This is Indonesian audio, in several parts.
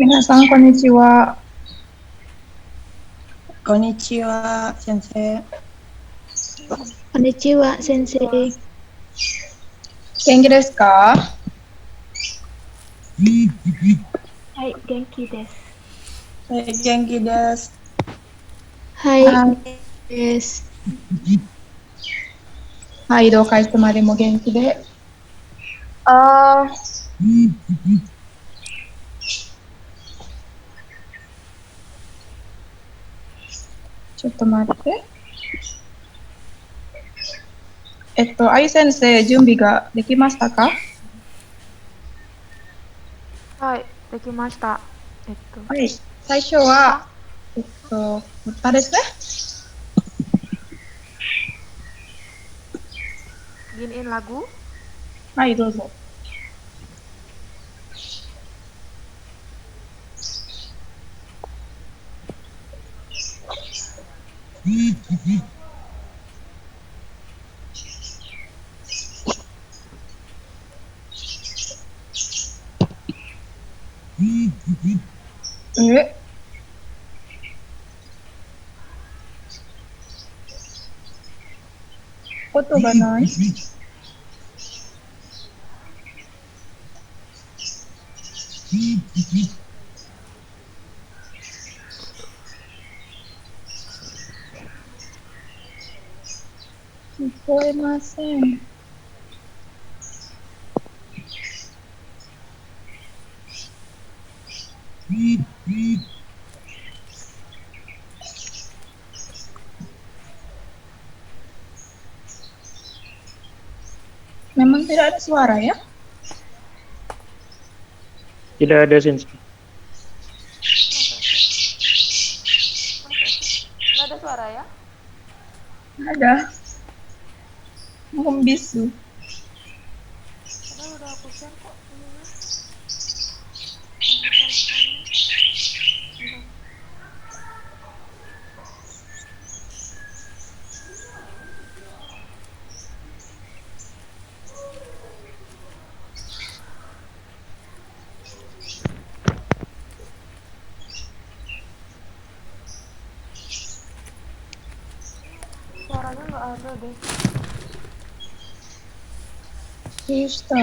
Minasan, konnichiwa. Konnichiwa, sensei. Konnichiwa, sensei. Genki desu ka? Hai, Genki desu. Genki desu. Hai, Hai. desu. はい、どうかいつまでも元気で。あー、ちょっと待って。愛先生、準備ができましたか？はい、できました。はい、最初は、歌ですね。Giniin lagu. はい、どうぞ。音がない。聞こえません。Memang tidak ada suara ya? Tidak ada sensei. Masa sih? Nggak ada suara ya? Ada. Membisu. Padahal udah aku share kok ininya. Komputer sana. Bentar. Suaranya nggak ada deh. どうした？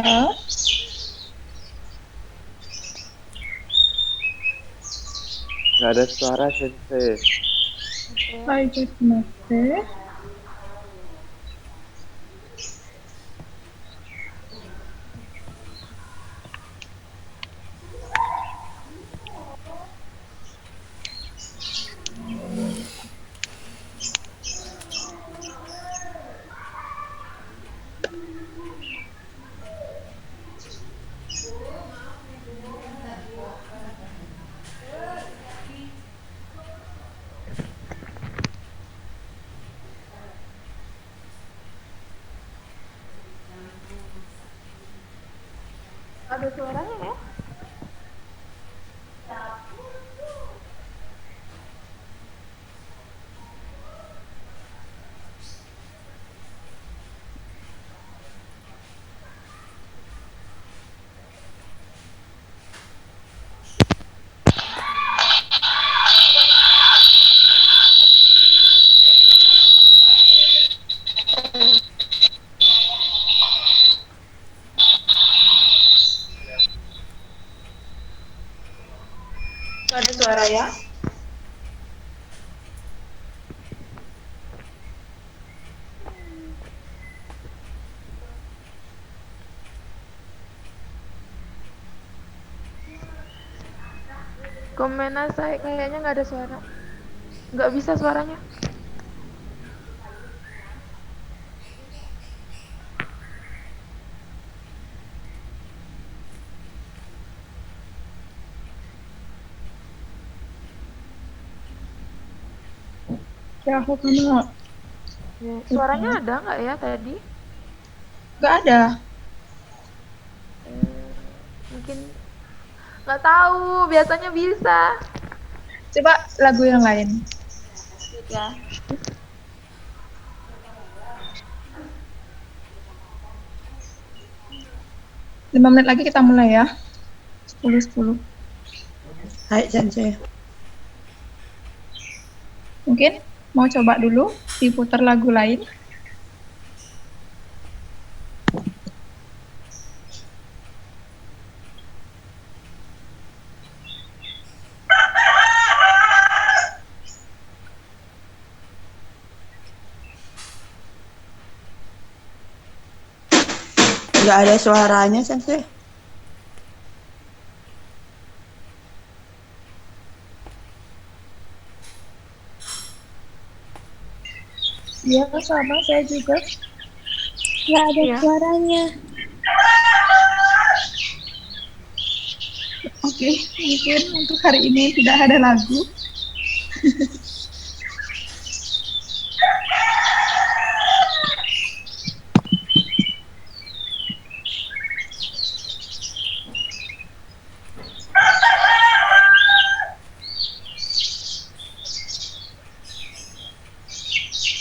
Nggak ada suara sensei. Oke. はい、ちょっと待って。Ada suaranya ya? Ada suara ya? Gomena saya kayaknya nggak ada suara. Nggak bisa suaranya. Ya, aku kamu Suaranya ada nggak ya tadi? nggak ada. Mungkin nggak tahu. Biasanya bisa. Coba lagu yang lain. Ya. Lima menit lagi kita mulai ya. 10. Hai Sensei. Mungkin mau coba dulu diputar lagu lain. Nggak ada suaranya Sensei. Iya, sama saya juga. Nggak ada Iya. suaranya. Oke, mungkin untuk hari ini tidak ada lagu.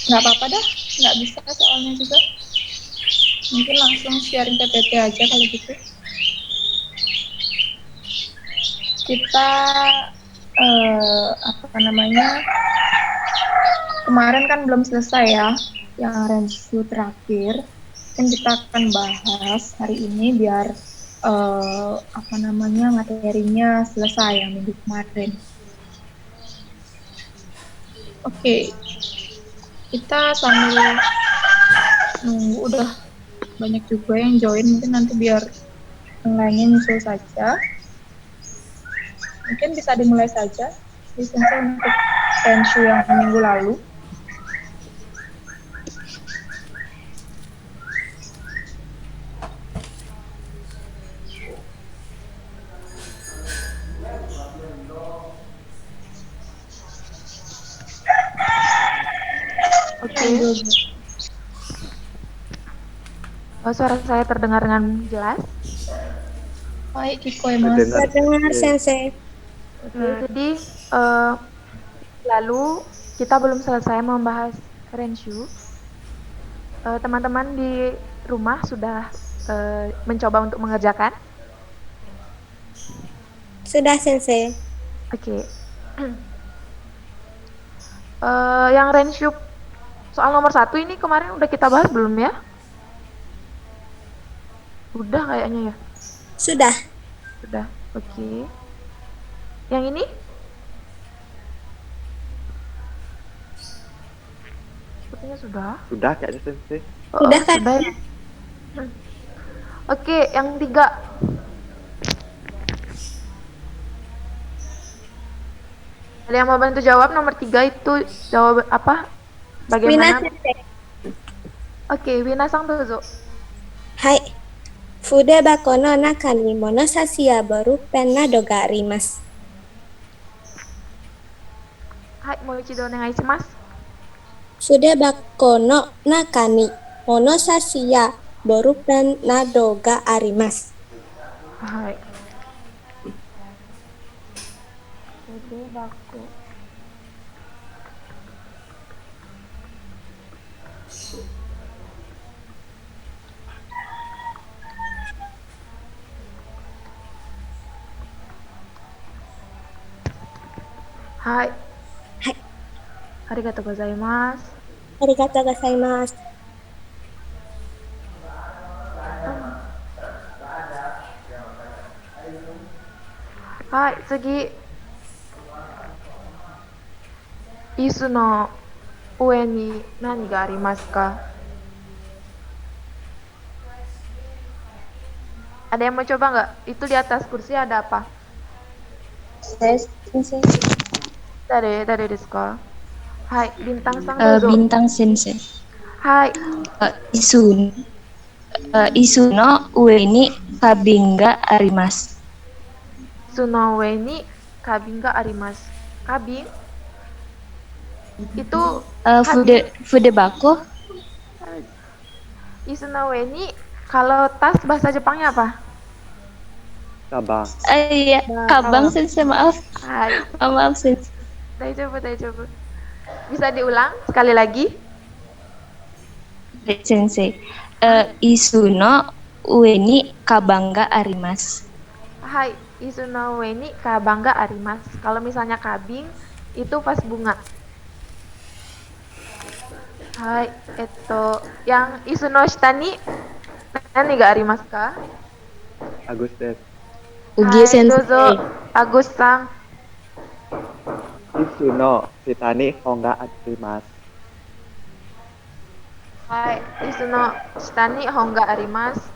Nggak apa-apa dah, nggak bisa soalnya juga. Mungkin langsung sharing PPT aja kalau gitu. Kita apa namanya? Kemarin kan belum selesai ya, yang review terakhir. Kan kita akan bahas hari ini biar apa namanya materinya selesai yang minggu kemarin. Oke, kita sambil nunggu udah banyak juga yang join, mungkin nanti biar yang lainnya nyusul saja. Mungkin bisa dimulai saja lisensi untuk review yang minggu lalu. Oke. Suara saya terdengar dengan jelas. Baik, Kiko ya Mas. Terdengar. Dengar Sensei. Jadi lalu kita belum selesai membahas Renshu. Teman-teman di rumah sudah mencoba untuk mengerjakan. Sudah Sensei. Oke. Yang Renshu soal nomor 1 ini kemarin udah kita bahas belum ya? Udah kayaknya ya. Sudah. Sudah. Oke. Yang ini? Sepertinya sudah. Sudah kayaknya Sensei. Sudah kan? Sudah ya. Oke, yang 3. Ada yang mau bantu jawab nomor 3 itu jawab apa? Wina Bagaimana? Sensei. Oke, Wina sang dozo. Hai. Fude bako no naka ni monosashi ya borupen na do ga arimasu. Hai, mau ichido onegai shimasu. Fude bako no naka ni monosashi ya borupen na do ga arimasu. Hai. Fude bako. Hai. Hai. Arigatou gozaimasu. Arigatou gozaimasu. Hai,次。椅子の上に何がありますか? Ada yang mau coba nggak? Itu di atas kursi ada apa? Saya Sensei. Dari desu ka? Hai, bintang sang dozo. Bintang Sensei. Hai. Isu no ue ni kabin ga arimasu. Isu no ue ni kabin ga arimasu. Kabin? Itu Fude bako. Isu no ue ni, kalau tas bahasa Jepangnya apa? Kabang. Iya, kabang Sensei, maaf. Hai. Maaf Sensei. Daijoubu. Bisa diulang sekali lagi? Sensei. Isu no ue ni kabang ga arimasu. Hai. isu no ue ni kabangga arimasu. Kalau misalnya kabing itu vas bunga. Hai, yang isu no shita ni nani ga arimasu ka? Agus desu. Ugi Hai, sensei. dozo. Agus-san. Isu no shita ni hon ga arimasu. Hai, isu no shita ni hon ga arimasu.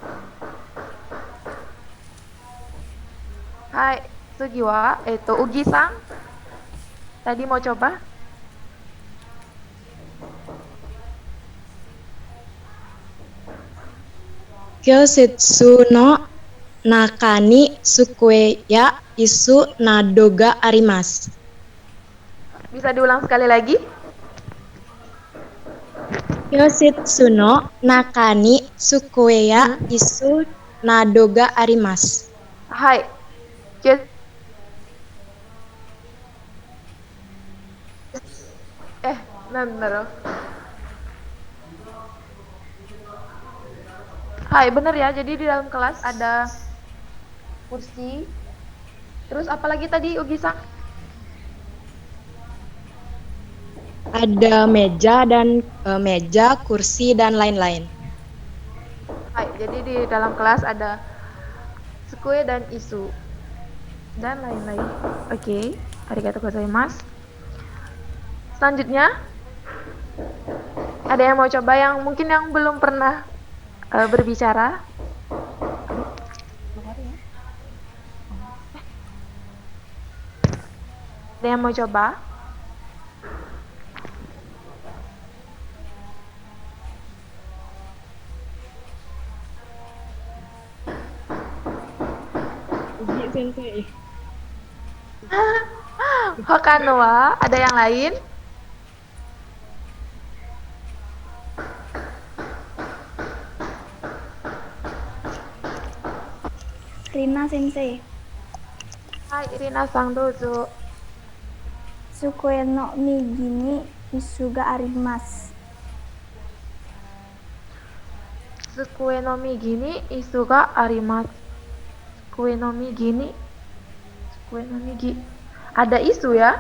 Hai, sugi wa, Ugi-san. Tadi mau coba? Kyosetsu no naka ni sukue ya isu nado ga arimasu. Bisa diulang sekali lagi? Kyosetsu no naka ni sukue ya isu nado ga arimasu. Hai. Bener. Hai, bener ya. Jadi di dalam kelas ada kursi. Terus apalagi tadi Ugi-san? Ada meja dan meja, kursi dan lain-lain. Hai, jadi di dalam kelas ada sukue dan isu dan lain-lain. Oke, arigatou gozaimasu. Selanjutnya ada yang mau coba yang mungkin yang belum pernah berbicara? Ada yang mau coba? Ugi sensei. Hokkano wa, ada yang lain? Rina sensei. Hai, Irina-san dozo. Sukue no migi ni isu ga arimasu. Sukue no migi ni isu ga arimasu. Sukue no migi ni. Sukue no migi. Ada isu ya?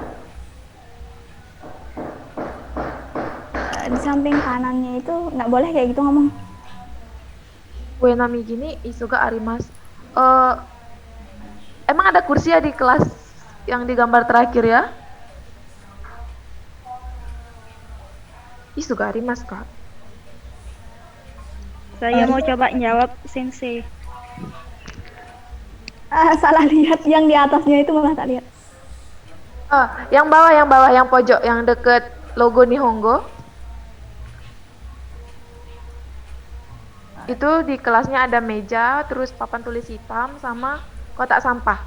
Di samping kanannya itu nggak boleh kayak gitu ngomong. Sukue no migi ni isu ga arimasu. Emang ada kursi ya di kelas yang di gambar terakhir ya? Isu ga arimasu ka? Saya mau coba jawab sensei. Salah lihat, yang di atasnya itu malah tak lihat. Yang bawah, yang pojok, yang deket logo Nihongo. Itu di kelasnya ada meja, terus papan tulis hitam, sama kotak sampah.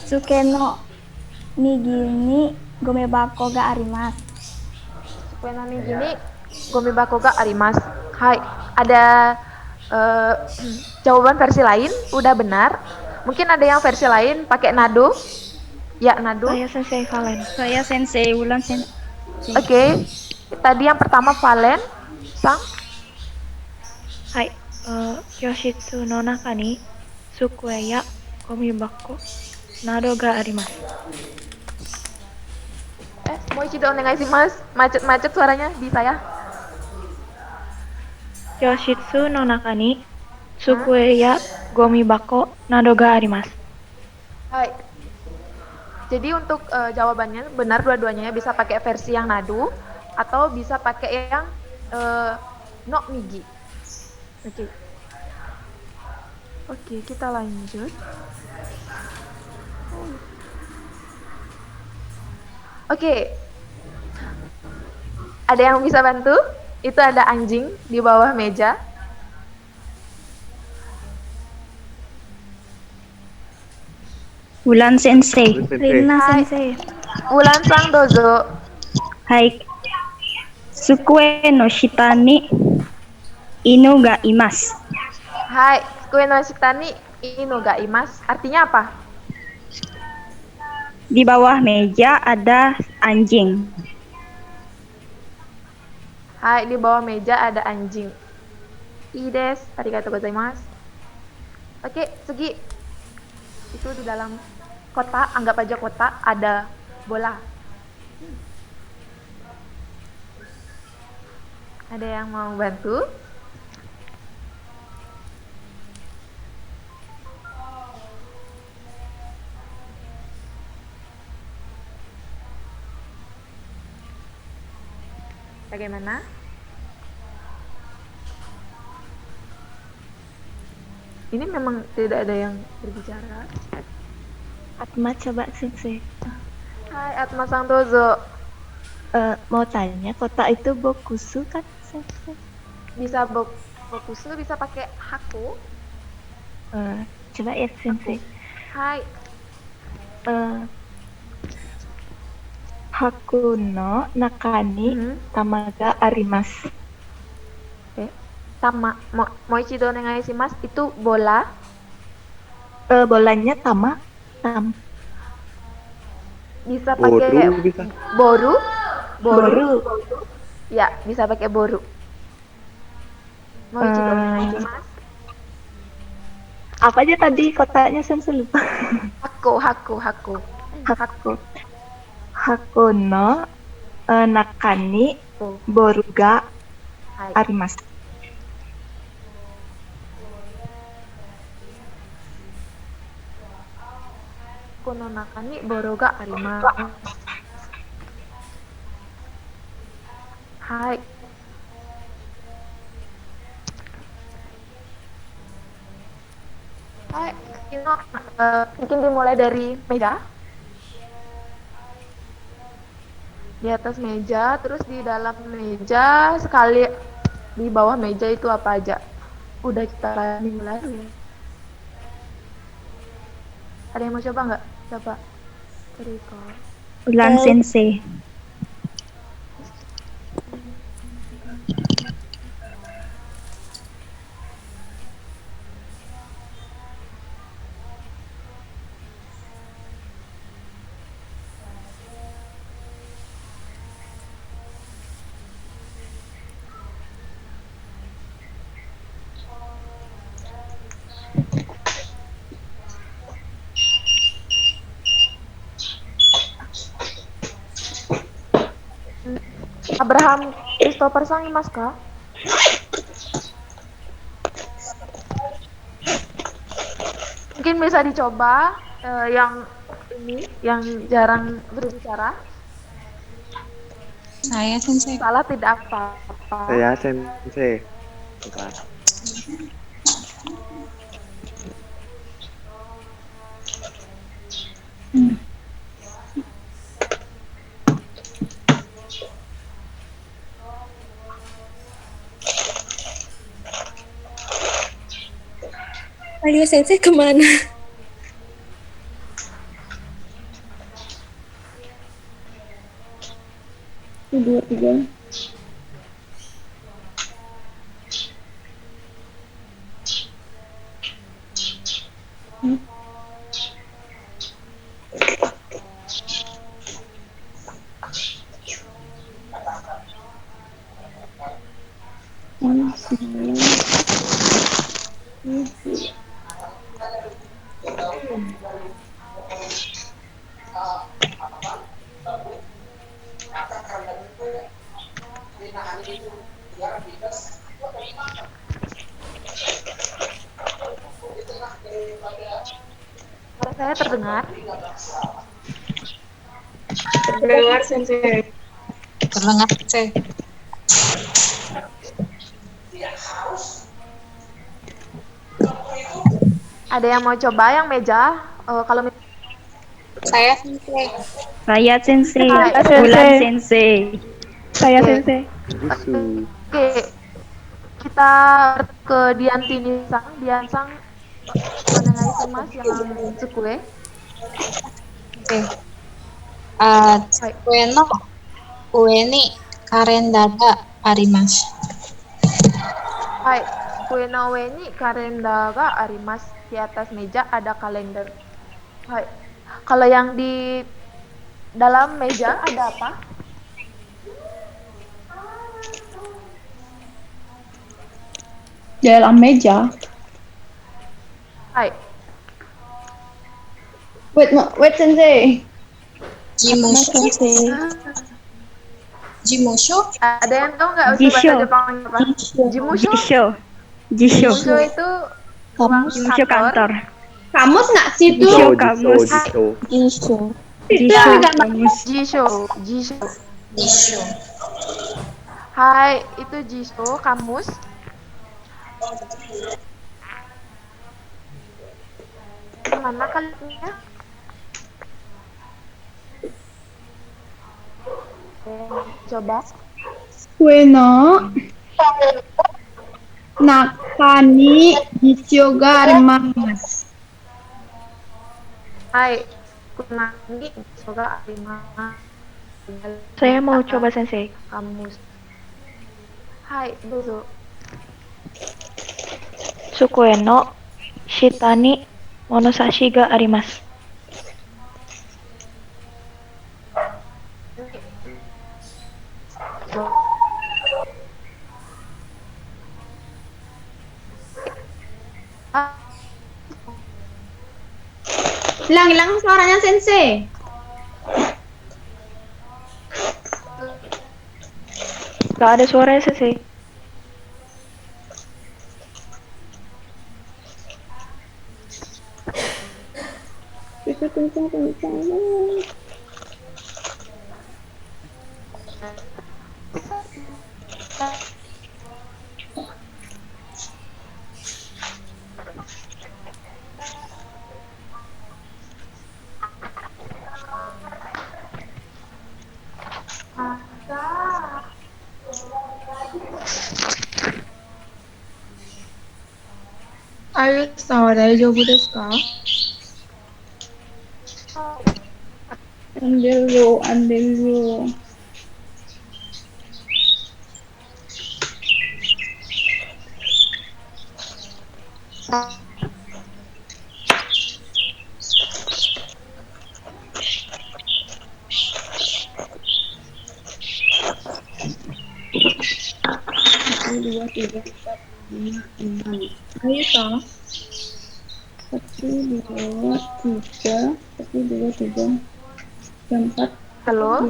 Tsuke no migi ni gomebako ga arimasu. Sukue no migi ni gomibako ga arimasu. Hai, ada jawaban versi lain, udah benar. Mungkin ada yang versi lain pakai nado. Ya, nado. Saya sensei Valen. Saya sensei Wulan sensei. Oke. Tadi yang pertama Valen, Sang. Hai, Kyoshitsu no naka ni sukue ya gomibako nado ga arimasu. Mau ichido onegai shimasu. Macet-macet suaranya di saya. Kyoshitsu no naka ni sukue ya gomibako nado ga arimasu. Hai. Jadi untuk jawabannya benar dua-duanya, bisa pakai versi yang nado atau bisa pakai yang no migi. Oke, kita lanjut. Oke. Ada yang bisa bantu? Itu ada anjing di bawah meja. Wulan sensei. Rina sensei. Wulan sang dozo. Hai. Sukue no shita ni inu ga imasu. Hai, sukue no shita ni inu ga imasu. Artinya apa? Di bawah meja ada anjing. Hai, di bawah meja ada anjing. Ides, arigatou gozaimasu. Oke, Sugi. Itu di dalam kotak, anggap aja kotak, ada bola. Ada yang mau bantu? Bagaimana? Ini memang tidak ada yang berbicara. Atma coba sensei. Hai, Atma Sang Dozo. Mau tanya, kotak itu bokusu kan sensei? Bisa bokusu, bisa pakai haku. Coba ya sensei. Hai, Haku no nakani tamaga arimasu. sama Moichido Negai Shimasu itu bola. Bolanya tam. Bisa pakai Boru bisa. boru. Ya, bisa pakai boru. Moichido Negai Shimasu. Apa aja tadi kotaknya sensei lupa. Haku. Haku no nakani boru ga Hai. arimasu. Kono nakani boru ga arimasu. Hai. Hai, mungkin dimulai dari meja. Di atas meja, terus di dalam meja, sekali di bawah meja itu apa aja. Udah kita mulai. Ada yang mau coba nggak? Coba. Cerita. Ulang sensei. Abraham Christopher Sang Mas kah? Mungkin bisa dicoba yang ini yang jarang berbicara. Saya sensei. Salah tidak apa-apa. Saya sensei. Bukan. Alia Sensei kemana? Dua, tiga. Suara saya terdengar? Terdengar sensei. Terdengar sensei. Ada yang mau coba yang meja? Kalau Saya sensei. Saya sensei. Saya Ulang sensei. Saya Oke. sensei. Busu. Oke, kita ke Diantini Sang. Dian Sang menengahi Mas yang Tsukue. Oke. Tsukue no ue ni kalender ga arimasu. Hai, kue no ue ni kalender ga arimasu. Di atas meja ada kalender. Hai. Kalau yang di dalam meja ada apa? dalam meja. Hai. Wait sensei. Jimusho. Jimusho. Ada yang tahu nggak usul bahasa Jisho. Jepang apa? Jimusho. Jisho. Jisho. Jimusho itu ruang Jisho kantor. Kamus nggak sih itu? Jisho Jisho, kamus. Jisho. Jisho. Jisho kamus. Jisho. Jisho. Hai, itu Jisho kamus. Mana kalinya? Coba. Sueno. Nakani Jisho ga arimasu. Hai, kunani soga arimasu. Saya mau coba sensei. Kamus. Hai, dozo. Sukue no shitani monosashi ga arimasu. Hilang suaranya sensei. Gak ada suaranya sensei. Itu kencang. Ayo, daijoubu desu ka? Andelu. Dua, tiga, empat, lima, enam. Ayo, Kak. 1, 2, 3, 4. Halo?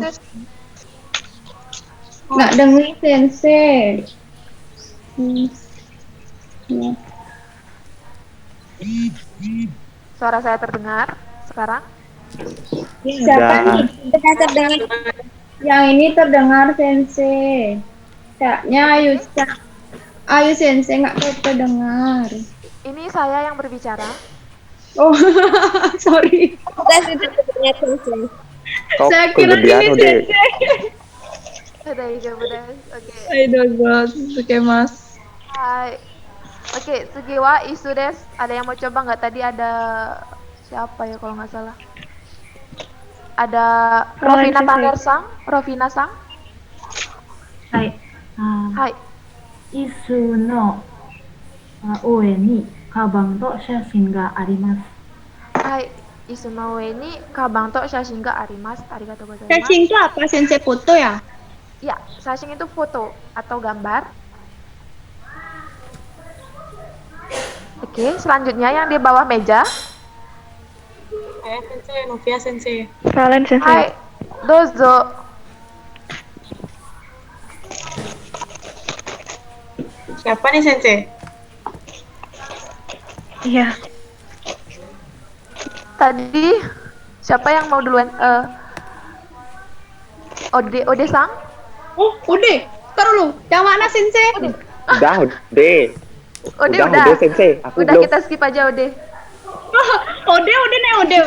Nggak dengerin sensei. Ya. Suara saya terdengar sekarang? Siapa nih? Kita terdengar. Yang ini terdengar sensei. Kayaknya Ayu sensei nggak terdengar. Ini saya yang berbicara. Oh, sorry. Kita sudah terdengar sensei. Kok Saya kira kegedean ini udah. sensei. Udah, oke. Ayo, oke mas. Hai. Oke, Sugiwa, Isu des. Ada yang mau coba nggak? Tadi ada siapa ya kalau nggak salah? Ada Rovina Pangersang. Rovina Sang. Hai. Hai. Isu no ue ni kabang to shashin ga arimasu. Hai. Isu no ue ni kabang to shashin ga arimasu. Arigatou gozaimasu. Cacing itu apa? Sensei foto ya? Ya, shashin itu foto atau gambar. Oke, selanjutnya yang di bawah meja. Sensei, Novia sensei. Valen sensei. Hai, dozo. Siapa nih sensei? Iya. Tadi siapa yang mau duluan? Ode Sang? Oh, Ode. Taruh lu. Yang mana sensei? Udah. Ode Udah sensei. Aku udah belum. kita skip aja Ode. Ode nih, Ode.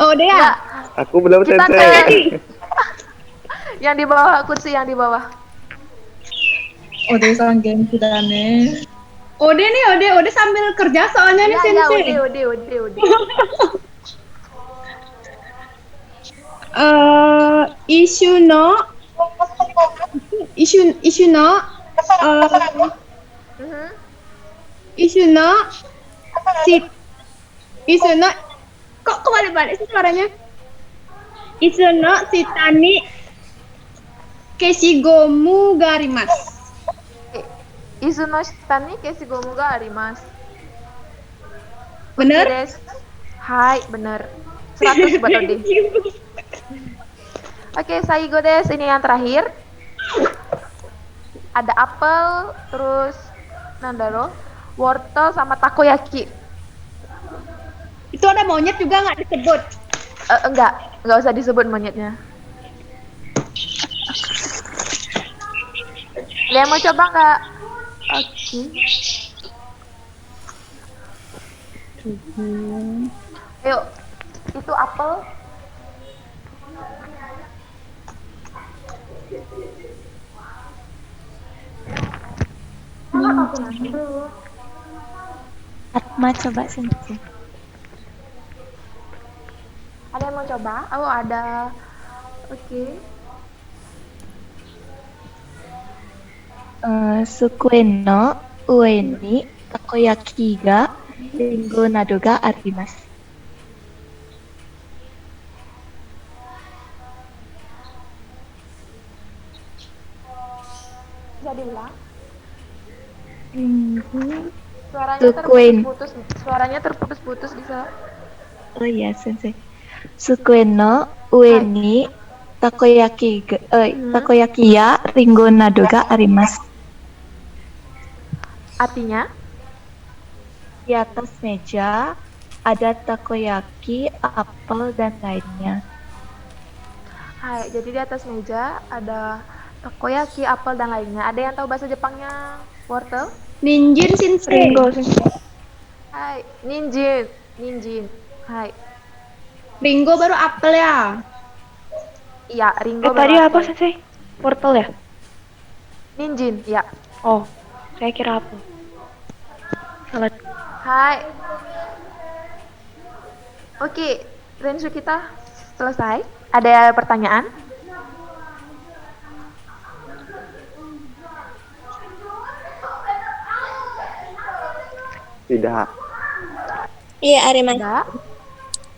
Ode ya? Aku belum Kita sensei. Yang di bawah, kursi yang di bawah. Ode sang genki da ne. Ode sambil kerja soalnya nih sensei. Ya, Ode. Isu no kok balik sih suaranya? Isu no shitani keshigomu garimasu. Isu no shita ni keshigomu ga arimasu. Bener? Oke, des. Hai, bener. 100 buat Ode. Oke, saigo des. Ini yang terakhir. Ada apel, terus nandaro, wortel sama takoyaki. Itu ada monyet juga nggak disebut? Enggak usah disebut monyetnya. Kalian mau coba nggak? Oke. Ayo, itu apel. Atma coba sensei. Ada yang mau coba? Oh, ada. Oke. Sukue no ue ni takoyaki ga ringo nado ga arimasu. Bisa diulang? Sukue. Suaranya terputus-putus bisa. Oh iya sensei. Sukue no ue ni takoyaki ya ringo nado ga arimasu. Artinya? Di atas meja ada takoyaki, apel, dan lainnya. Hai, jadi di atas meja ada takoyaki, apel, dan lainnya. Ada yang tahu bahasa Jepangnya wortel? Ninjin sensei. Ringo sensei. Hai, ninjin. Hai. Ringo baru apel ya? Iya, Ringo Tadi baru apa apel. sensei? Wortel ya? Ninjin, ya. Oh, saya kira apa? Salah. Hai. Oke, Rensu kita selesai. Ada pertanyaan? Tidak. Iya, Arimas. Enggak.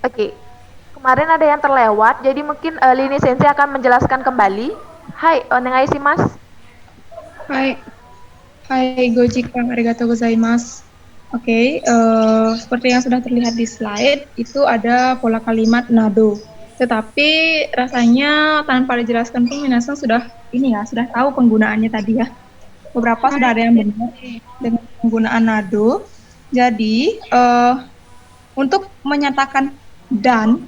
Oke. Kemarin ada yang terlewat, jadi mungkin Lini Sensei akan menjelaskan kembali. Hai, onegai shimasu. Hai Gojikan, arigatou gozaimasu. Oke, seperti yang sudah terlihat di slide, itu ada pola kalimat nado. Tetapi rasanya tanpa dijelaskan pun minasan sudah sudah tahu penggunaannya tadi ya. Beberapa sudah ada yang benar dengan penggunaan nado. Jadi, untuk menyatakan dan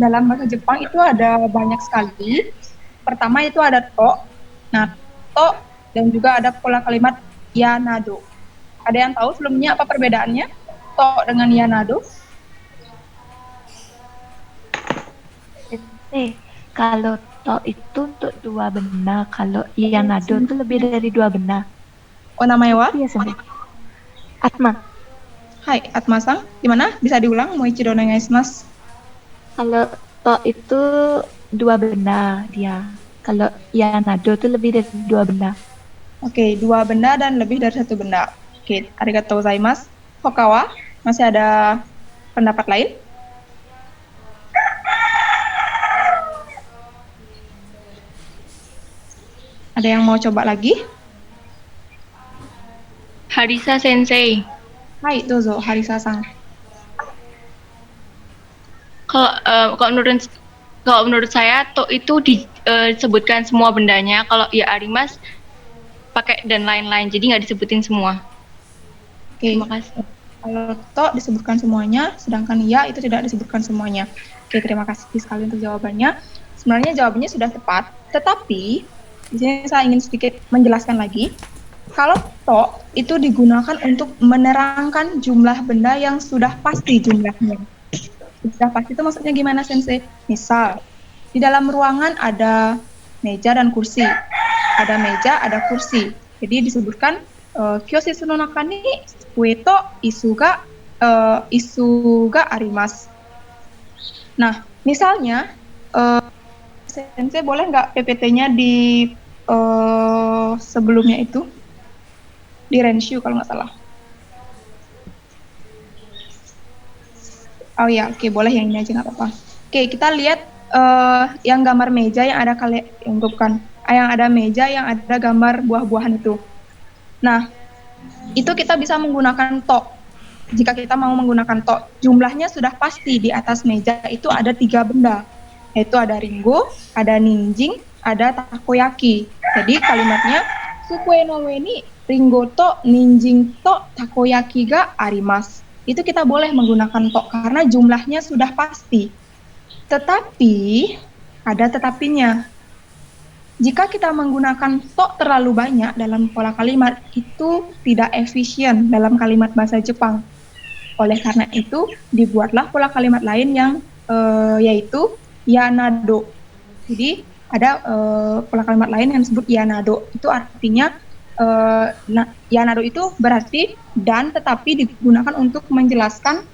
dalam bahasa Jepang itu ada banyak sekali. Pertama itu ada to. Nah, to dan juga ada pola kalimat yanado. Ada yang tahu sebelumnya apa perbedaannya to dengan yanado? Kalau to itu untuk dua benda, kalau yanado itu lebih dari dua benda. Oh, namanya wa? Iya, sensei. Atma. Hai, Atma-san. Gimana? Bisa diulang? Moichido onegaishimasu. Kalau to itu dua benda dia. Kalau yanado itu lebih dari dua benda. Oke, dua benda dan lebih dari satu benda. Oke, arigatou gozaimasu. Hokawa, masih ada pendapat lain? Ada yang mau coba lagi? Harisa Sensei. Hai, dozo, Harisa-san. Kalau menurut saya to itu disebutkan semua bendanya. Kalau ya arimas pakai dan lain-lain, jadi nggak disebutin semua. Oke, Terima kasih. kalau to disebutkan semuanya, sedangkan ya itu tidak disebutkan semuanya. Oke, terima kasih sekali untuk jawabannya. Sebenarnya jawabannya sudah tepat, tetapi di sini saya ingin sedikit menjelaskan lagi. Kalau to itu digunakan untuk menerangkan jumlah benda yang sudah pasti jumlahnya. Sudah pasti itu maksudnya gimana, Sensei? Misal, di dalam ruangan ada meja dan kursi. Ada meja, ada kursi. Jadi disebutkan kyoshisu no naka ni kue to isu ga arimasu. Nah, misalnya Sensei boleh nggak PPT-nya di sebelumnya itu? Di Renshu kalau nggak salah. Oh ya, oke, boleh yang ini aja nggak apa-apa. Oke, kita lihat yang gambar meja yang ada yang ada meja yang ada gambar buah-buahan itu. Nah, itu kita bisa menggunakan to. Jika kita mau menggunakan to, jumlahnya sudah pasti di atas meja itu ada 3 benda, yaitu ada ringo, ada ninjing, ada takoyaki. Jadi kalimatnya sukue no we ni ringo to ninjing to takoyaki ga arimasu. Itu kita boleh menggunakan to karena jumlahnya sudah pasti. Tetapi ada tetapinya. Jika kita menggunakan to terlalu banyak dalam pola kalimat, itu tidak efisien dalam kalimat bahasa Jepang. Oleh karena itu, dibuatlah pola kalimat lain yang yaitu yanado. Jadi, ada pola kalimat lain yang disebut yanado. Itu artinya, yanado itu berarti dan tetapi digunakan untuk menjelaskan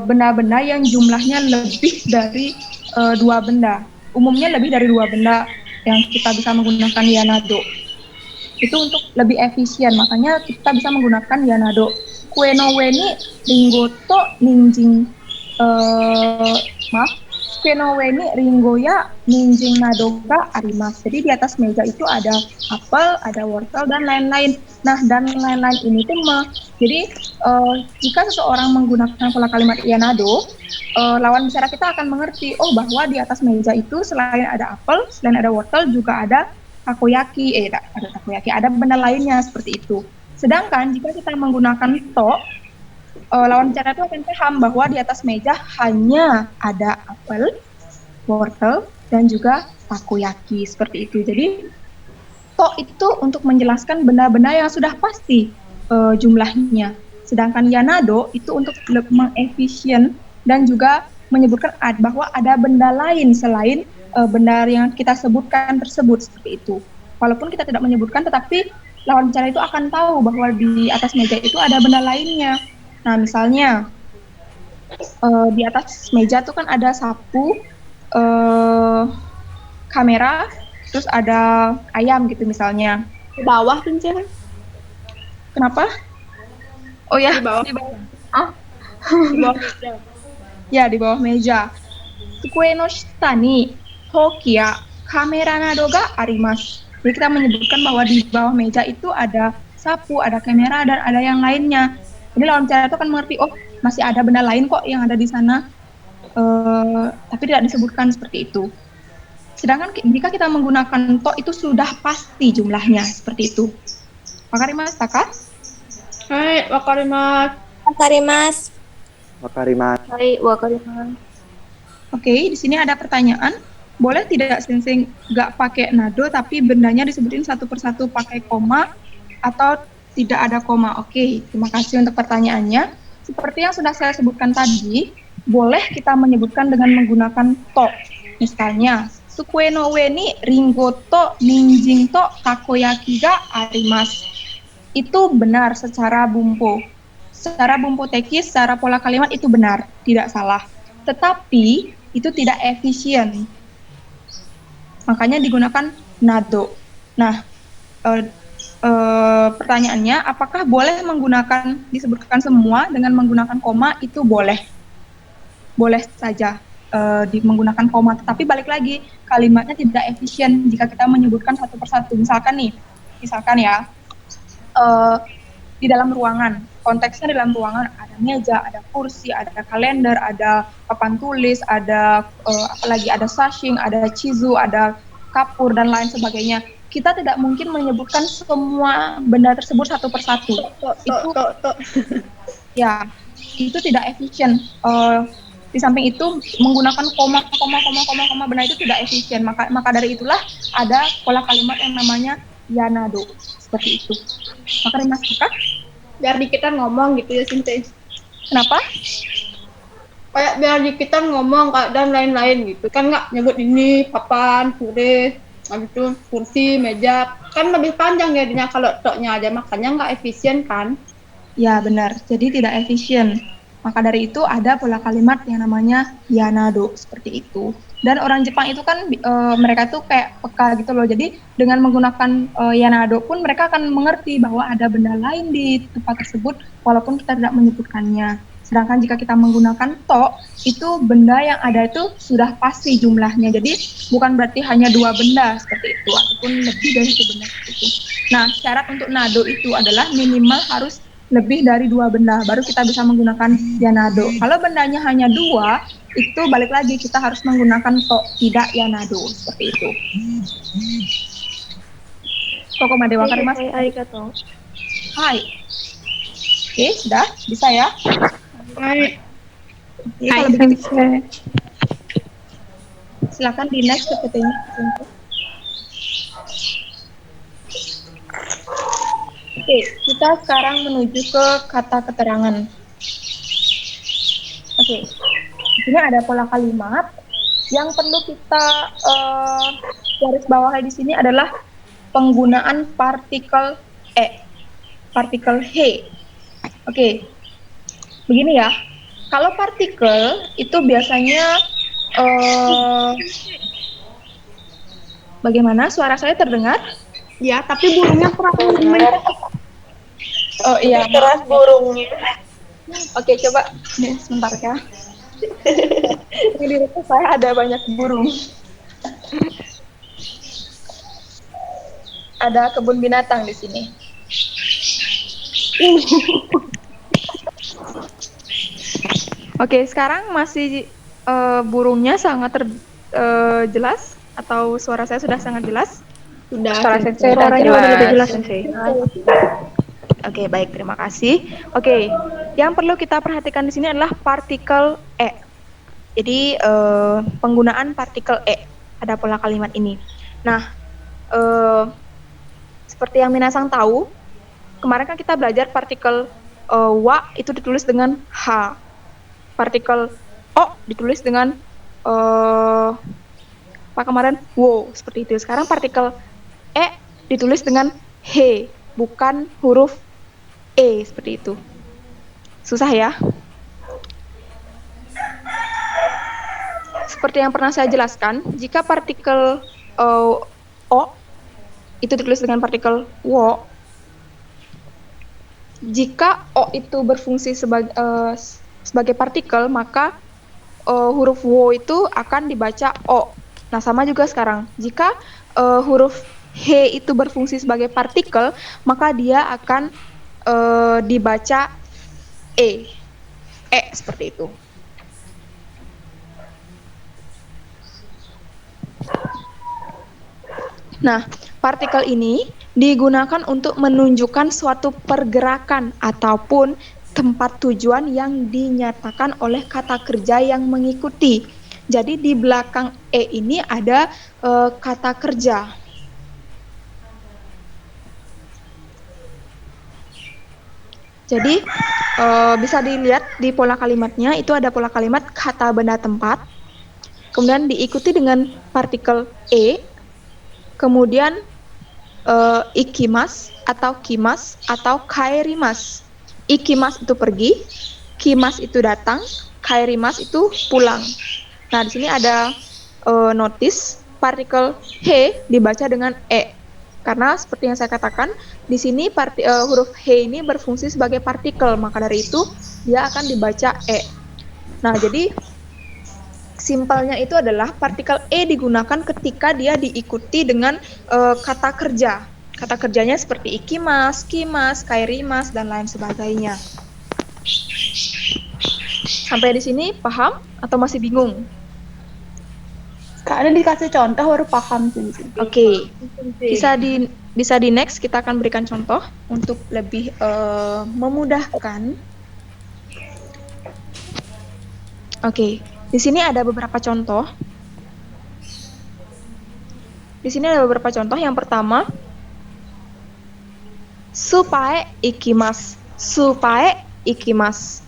benda-benda yang jumlahnya lebih dari 2 benda. Umumnya lebih dari 2 benda yang kita bisa menggunakan yanado. Itu untuk lebih efisien, makanya kita bisa menggunakan yanado. Kue no we ni ringo to ninjing kue no we ni ringo ya ninjing nado ga arimasu. Jadi di atas meja itu ada apel, ada wortel dan lain-lain. Nah, dan lain-lain ini tuh jadi jika seseorang menggunakan pola kalimat yanado, lawan bicara kita akan mengerti, oh bahwa di atas meja itu selain ada apel, selain ada wortel juga ada takoyaki, ada benda lainnya seperti itu. Sedangkan jika kita menggunakan to, lawan bicara itu akan paham bahwa di atas meja hanya ada apel, wortel, dan juga takoyaki seperti itu. Jadi to itu untuk menjelaskan benda-benda yang sudah pasti jumlahnya. Sedangkan yanado itu untuk mengefisien dan juga menyebutkan bahwa ada benda lain selain benda yang kita sebutkan tersebut seperti itu. Walaupun kita tidak menyebutkan, tetapi lawan bicara itu akan tahu bahwa di atas meja itu ada benda lainnya. Nah, misalnya di atas meja itu kan ada sapu, kamera, terus ada ayam gitu misalnya. Di bawah pencet. Kenapa? Oh ya, Di bawah. Di bawah meja. Ya, di bawah meja. Tsukue no shita ni hoki ya kamera nado ga arimasu. Jadi kita menyebutkan bahwa di bawah meja itu ada sapu, ada kamera, dan ada yang lainnya. Jadi lawan bicara itu akan mengerti, oh masih ada benda lain kok yang ada di sana, tapi tidak disebutkan seperti itu. Sedangkan jika kita menggunakan to itu sudah pasti jumlahnya seperti itu. Wakarimasu ka? Hai, wakarimasu. Wakarimasu. Wakarimasu. Hai, wakarimasu. Oke, di sini ada pertanyaan. Boleh tidak Sensei nggak pakai nado tapi bendanya disebutin satu persatu pakai koma atau tidak ada koma? Oke, terima kasih untuk pertanyaannya. Seperti yang sudah saya sebutkan tadi, boleh kita menyebutkan dengan menggunakan to. Misalnya, sukue no we ni ringo to ninjing to takoyaki ga arimasu. Itu benar secara bumpo. Secara bumpo tekis, secara pola kalimat itu benar, tidak salah. Tetapi itu tidak efisien. Makanya digunakan nado. Nah, pertanyaannya, apakah boleh menggunakan, disebutkan semua dengan menggunakan koma? Itu boleh. Boleh saja menggunakan koma. Tetapi balik lagi, kalimatnya tidak efisien jika kita menyebutkan satu persatu. Misalkan ya, di dalam ruangan, konteksnya di dalam ruangan ada meja, ada kursi, ada kalender, ada papan tulis, ada apalagi ada sashing, ada chizu, ada kapur dan lain sebagainya. Kita tidak mungkin menyebutkan semua benda tersebut satu persatu. Ya, itu tidak efisien. Di samping itu menggunakan koma benda itu tidak efisien. Maka dari itulah ada pola kalimat yang namanya yanado seperti itu. Maka dimasukkan Biar dikitan ngomong gitu ya, Sinte. Kenapa? Kayak biar dikitan ngomong dan lain-lain gitu. Kan nggak nyebut ini papan, tulis, habis itu kursi, meja. Kan lebih panjang jadinya kalau toknya aja, makanya nggak efisien kan? Ya benar, jadi tidak efisien. Maka dari itu ada pola kalimat yang namanya yanado seperti itu. Dan orang Jepang itu kan mereka tuh kayak peka gitu loh. Jadi dengan menggunakan yanado pun mereka akan mengerti bahwa ada benda lain di tempat tersebut walaupun kita tidak menyebutkannya. Sedangkan jika kita menggunakan to, itu benda yang ada itu sudah pasti jumlahnya. Jadi bukan berarti hanya 2 benda seperti itu ataupun lebih dari 1 benda seperti itu. Nah, syarat untuk nado itu adalah minimal harus lebih dari 2 benda, baru kita bisa menggunakan ya nado. Kalau bendanya hanya 2, itu balik lagi kita harus menggunakan to, tidak ya nado, seperti itu. Kokoma dewa karimasu. Arigato. Hai. Oke, sudah bisa ya? Hai. Oke, kalau begitu silakan di next PPT-nya. Oke, kita sekarang menuju ke kata keterangan. Oke, di sini ada pola kalimat. Yang perlu kita garis bawahi di sini adalah penggunaan partikel partikel he. Oke, begini ya. Kalau partikel itu biasanya bagaimana? Suara saya terdengar? Ya, tapi burungnya terlalu mencolok. Oh iya, Keras burungnya. Oke, coba nih sebentar ya. Ini di rumah saya ada banyak burung. Ada kebun binatang di sini. Oke, sekarang masih burungnya sangat jelas atau suara saya sudah sangat jelas? Sudah. Suaranya udah lebih jelas, Sensei. Oke, baik, terima kasih. Oke, yang perlu kita perhatikan di sini adalah partikel e. Jadi penggunaan partikel e pada pola kalimat ini. Nah, seperti yang minasang tahu, kemarin kan kita belajar partikel wa itu ditulis dengan h, partikel o ditulis dengan apa kemarin wo, seperti itu. Sekarang partikel e ditulis dengan he, bukan huruf e, seperti itu. Susah ya? Seperti yang pernah saya jelaskan, jika partikel o itu ditulis dengan partikel wo, jika o itu berfungsi sebagai partikel, maka huruf wo itu akan dibaca o. Nah, sama juga sekarang. Jika huruf he itu berfungsi sebagai partikel, maka dia akan dibaca e. Seperti itu. Nah, partikel ini digunakan untuk menunjukkan suatu pergerakan ataupun tempat tujuan yang dinyatakan oleh kata kerja yang mengikuti. Jadi di belakang e ini ada kata kerja. Jadi bisa dilihat di pola kalimatnya, itu ada pola kalimat kata benda tempat, kemudian diikuti dengan partikel e, kemudian ikimas atau kimas atau kaerimas. Ikimas itu pergi, kimas itu datang, kaerimas itu pulang. Nah, di sini ada notis partikel he dibaca dengan e. Karena seperti yang saya katakan, di sini huruf he ini berfungsi sebagai partikel, maka dari itu dia akan dibaca e. Nah, jadi simpelnya itu adalah partikel e digunakan ketika dia diikuti dengan kata kerja. Kata kerjanya seperti ikimas, kimas, kaerimas, dan lain sebagainya. Sampai di sini paham atau masih bingung? Kak, ada dikasih contoh baru paham sih. Oke. Bisa di next kita akan berikan contoh untuk lebih memudahkan. Oke. Di sini ada beberapa contoh. Di sini ada beberapa contoh. Yang pertama, supae ikimas. Supae ikimas.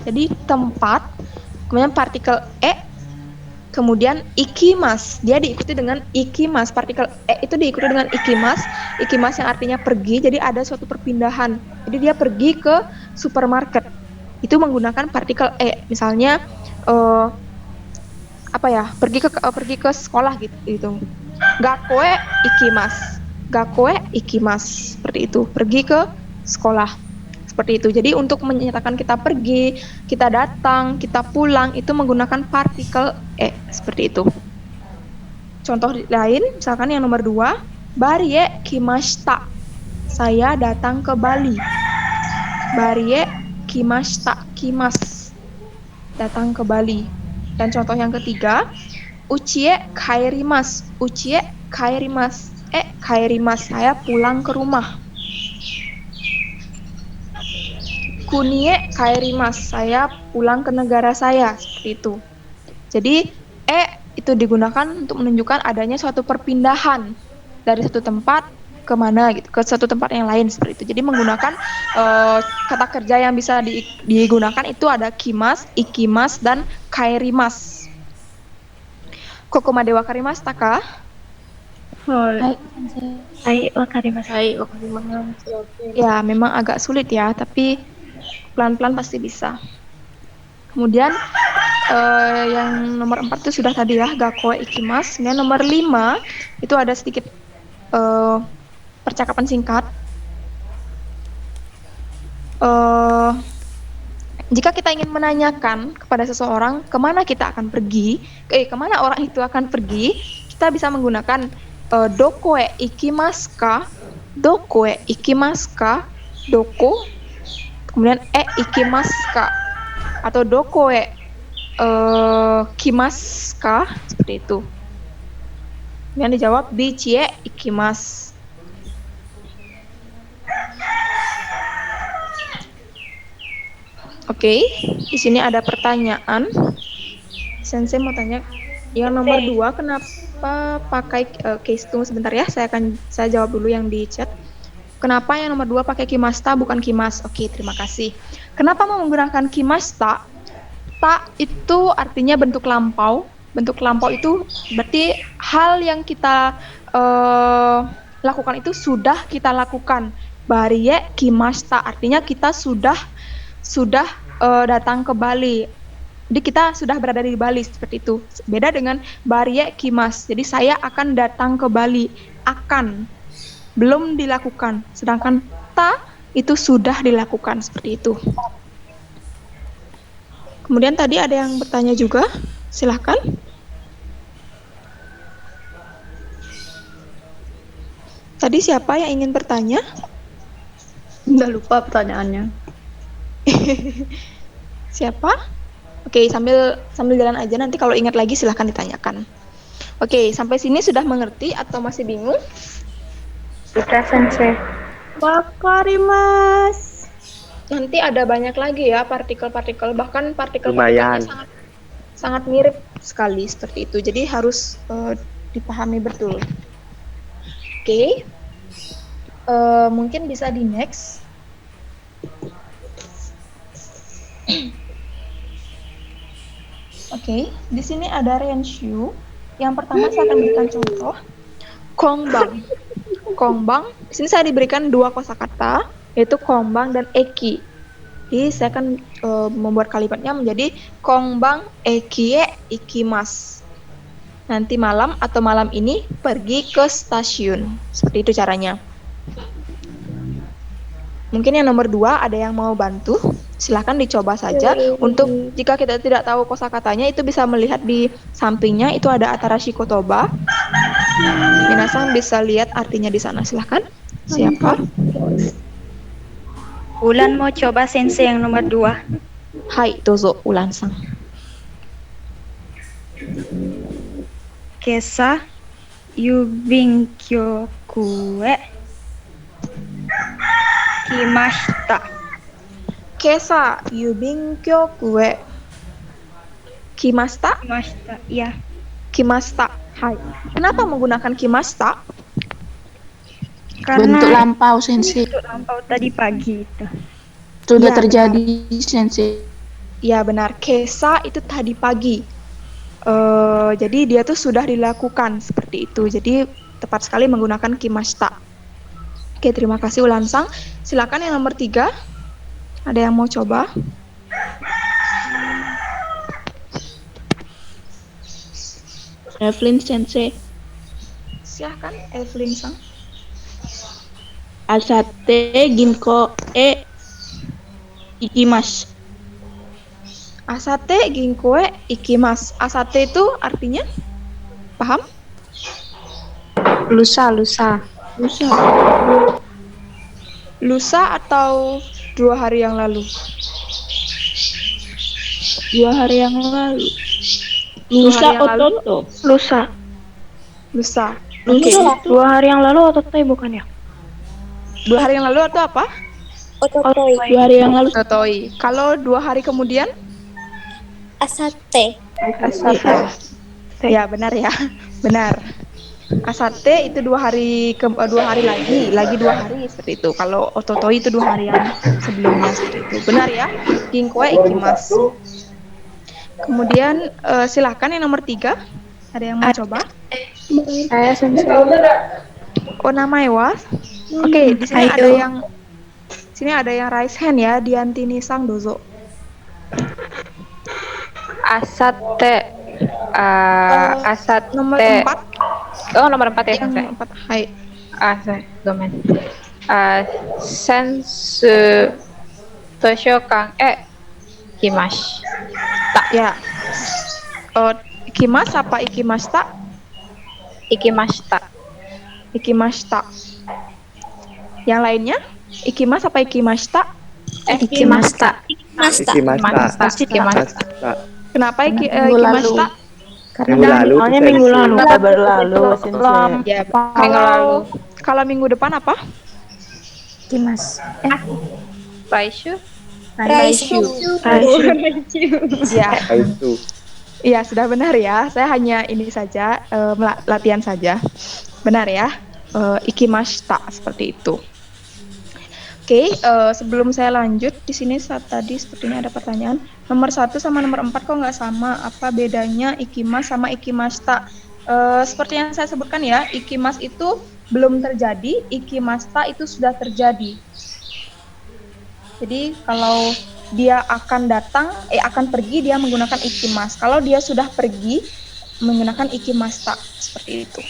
Jadi tempat, kemudian partikel e, kemudian ikimas. Dia diikuti dengan ikimas. Partikel e itu diikuti dengan ikimas. Ikimas yang artinya pergi. Jadi ada suatu perpindahan. Jadi dia pergi ke supermarket. Itu menggunakan partikel e. Misalnya pergi ke sekolah gitu. Gakoe ikimas. Gakoe ikimas. Seperti itu. Pergi ke sekolah. Seperti itu. Jadi untuk menyatakan kita pergi, kita datang, kita pulang itu menggunakan partikel e. Seperti itu. contoh lain, misalkan yang nomor 2, Barie kimashita. Saya datang ke Bali. Barie kimashita, kimas. Datang ke Bali. Dan contoh yang ketiga, Uchie kaerimasu. Uchie kaerimasu. Kaerimasu. Saya pulang ke rumah. Kunie kaerimasu. Saya pulang ke negara saya. Seperti itu. Jadi, itu digunakan untuk menunjukkan adanya suatu perpindahan dari satu tempat ke mana gitu, ke satu tempat yang lain seperti itu. Jadi menggunakan kata kerja yang bisa digunakan itu ada kimas, ikimas, dan kaerimas. Kokomade wakarimasu taka? Hai, wakarimasu. Ya, memang agak sulit ya, tapi pelan-pelan pasti bisa. Kemudian yang nomor 4 itu sudah tadi ya, gakoe ikimasu. Kemudian nomor 5 itu ada sedikit percakapan singkat. Jika kita ingin menanyakan kepada seseorang kemana kita akan pergi, kemana orang itu akan pergi, kita bisa menggunakan dokoe ikimasu ka, dokoe ikimasu ka, doko, kemudian ikimasu ka, atau dokoe kimasu ka, seperti itu. Yang dijawab bichie ikimasu. Oke, di sini ada pertanyaan. Sensei mau tanya yang nomor 2, kenapa pakai case? Tunggu sebentar ya, saya jawab dulu yang di chat. Kenapa yang nomor 2 pakai kimasta bukan kimas? Oke, terima kasih. Kenapa mau menggunakan kimasta? Ta itu artinya bentuk lampau. Bentuk lampau itu berarti hal yang kita lakukan itu sudah kita lakukan. Barie kimasta artinya kita sudah datang ke Bali. Jadi kita sudah berada di Bali seperti itu. Beda dengan barie kimas. Jadi saya akan datang ke Bali. Akan. Belum dilakukan. Sedangkan ta itu sudah dilakukan seperti itu. Kemudian tadi ada yang bertanya juga. Silahkan. Tadi siapa yang ingin bertanya? Udah lupa pertanyaannya. Siapa? Oke, sambil jalan aja, nanti kalau ingat lagi silahkan ditanyakan. Oke, sampai sini sudah mengerti atau masih bingung? Sudah, Sensei. Wakarimasu. Nanti ada banyak lagi ya partikel-partikel, bahkan partikel-partikelnya sangat mirip sekali seperti itu. Jadi harus dipahami betul. Oke. Mungkin bisa di next. Oke, di sini ada renshu. Yang pertama saya akan berikan contoh. Kongbang. Kongbang. Di sini saya diberikan 2 kosakata, yaitu kongbang dan eki. Jadi saya akan membuat kalimatnya menjadi kongbang ekie ikimasu. Nanti malam atau malam ini pergi ke stasiun. Seperti itu caranya. Mungkin yang nomor 2 ada yang mau bantu? Silahkan dicoba saja. Untuk jika kita tidak tahu kosakatanya, itu bisa melihat di sampingnya itu ada Atarashi Kotoba. Minasan bisa lihat artinya di sana. Silahkan. Siapa? Ulan mau coba Sensei yang nomor 2. Hai, dozo Ulan-san. Kesa yubinkyokue kimashita. Kesa yubinkyokue kimashita? Kimashita, ya. Kimashita. Hai. Kenapa menggunakan kimashita? Karena bentuk lampau, Sensei. bentuk lampau tadi pagi itu. Sudah Ya, terjadi, Sensei. Ya benar, kesa itu tadi pagi. Jadi dia tuh sudah dilakukan seperti itu. Jadi tepat sekali menggunakan kimashita. Oke, terima kasih Ulan-san. Silakan yang nomor 3. Ada yang mau coba? Evelyn Sensei. Silakan Evelyn-san. Asate ginko ikimasu. Asate ginkoe ikimasu. Asate itu artinya? Paham? Lusa, lusa. Lusa. Lusa atau 2 hari yang lalu? 2 hari yang lalu. Lusa Lusa yang lalu? Ototo. Lusa. Lusa. Oke. Oke. 2 hari yang lalu Ototoy bukan ya? 2 hari yang lalu atau apa? Ototoy. 2 hari yang lalu. Totoi. Kalau 2 hari kemudian? Asate. Ya, benar ya. Benar. Asate itu 2 hari 2 hari lagi 2 hari seperti itu. Kalau ototoi itu 2 hari yang sebelumnya seperti itu. Benar ya? Ginkwe ikimasu. Kemudian silahkan yang nomor 3. Ada yang mau coba? Saya sensei. Oh, namae wa? Oke, di sini ada yang raise hand ya, Diantini Sang dozo. Asate. Asate. Nomor 4. Oh, nomor 4 ya, Yang Sensei. nomor 4. Hai. Sorry, gomen. Sensu Toshokan kimash. Ya. Ikimas apa ikimashita? Ikimashita. Ikimashita. Yang lainnya? Ikimas apa ikimashita? Ikimashita. Ikimashita. Kenapa ikimashita? Minggu lalu. Berlalu. Ya, Minggu lalu. Kalau minggu depan apa? Kimas. Raishu. Ya. Itu. Iya, sudah benar ya. Saya hanya ini saja, latihan saja. Benar ya. Ikimashita seperti itu. Oke, sebelum saya lanjut, di sini tadi sepertinya ada pertanyaan. Nomor 1 sama nomor 4 kok nggak sama? Apa bedanya ikimas sama ikimashita? Seperti yang saya sebutkan ya, ikimas itu belum terjadi, ikimashita itu sudah terjadi. Jadi kalau dia akan pergi, dia menggunakan ikimas. Kalau dia sudah pergi, menggunakan ikimashita seperti itu.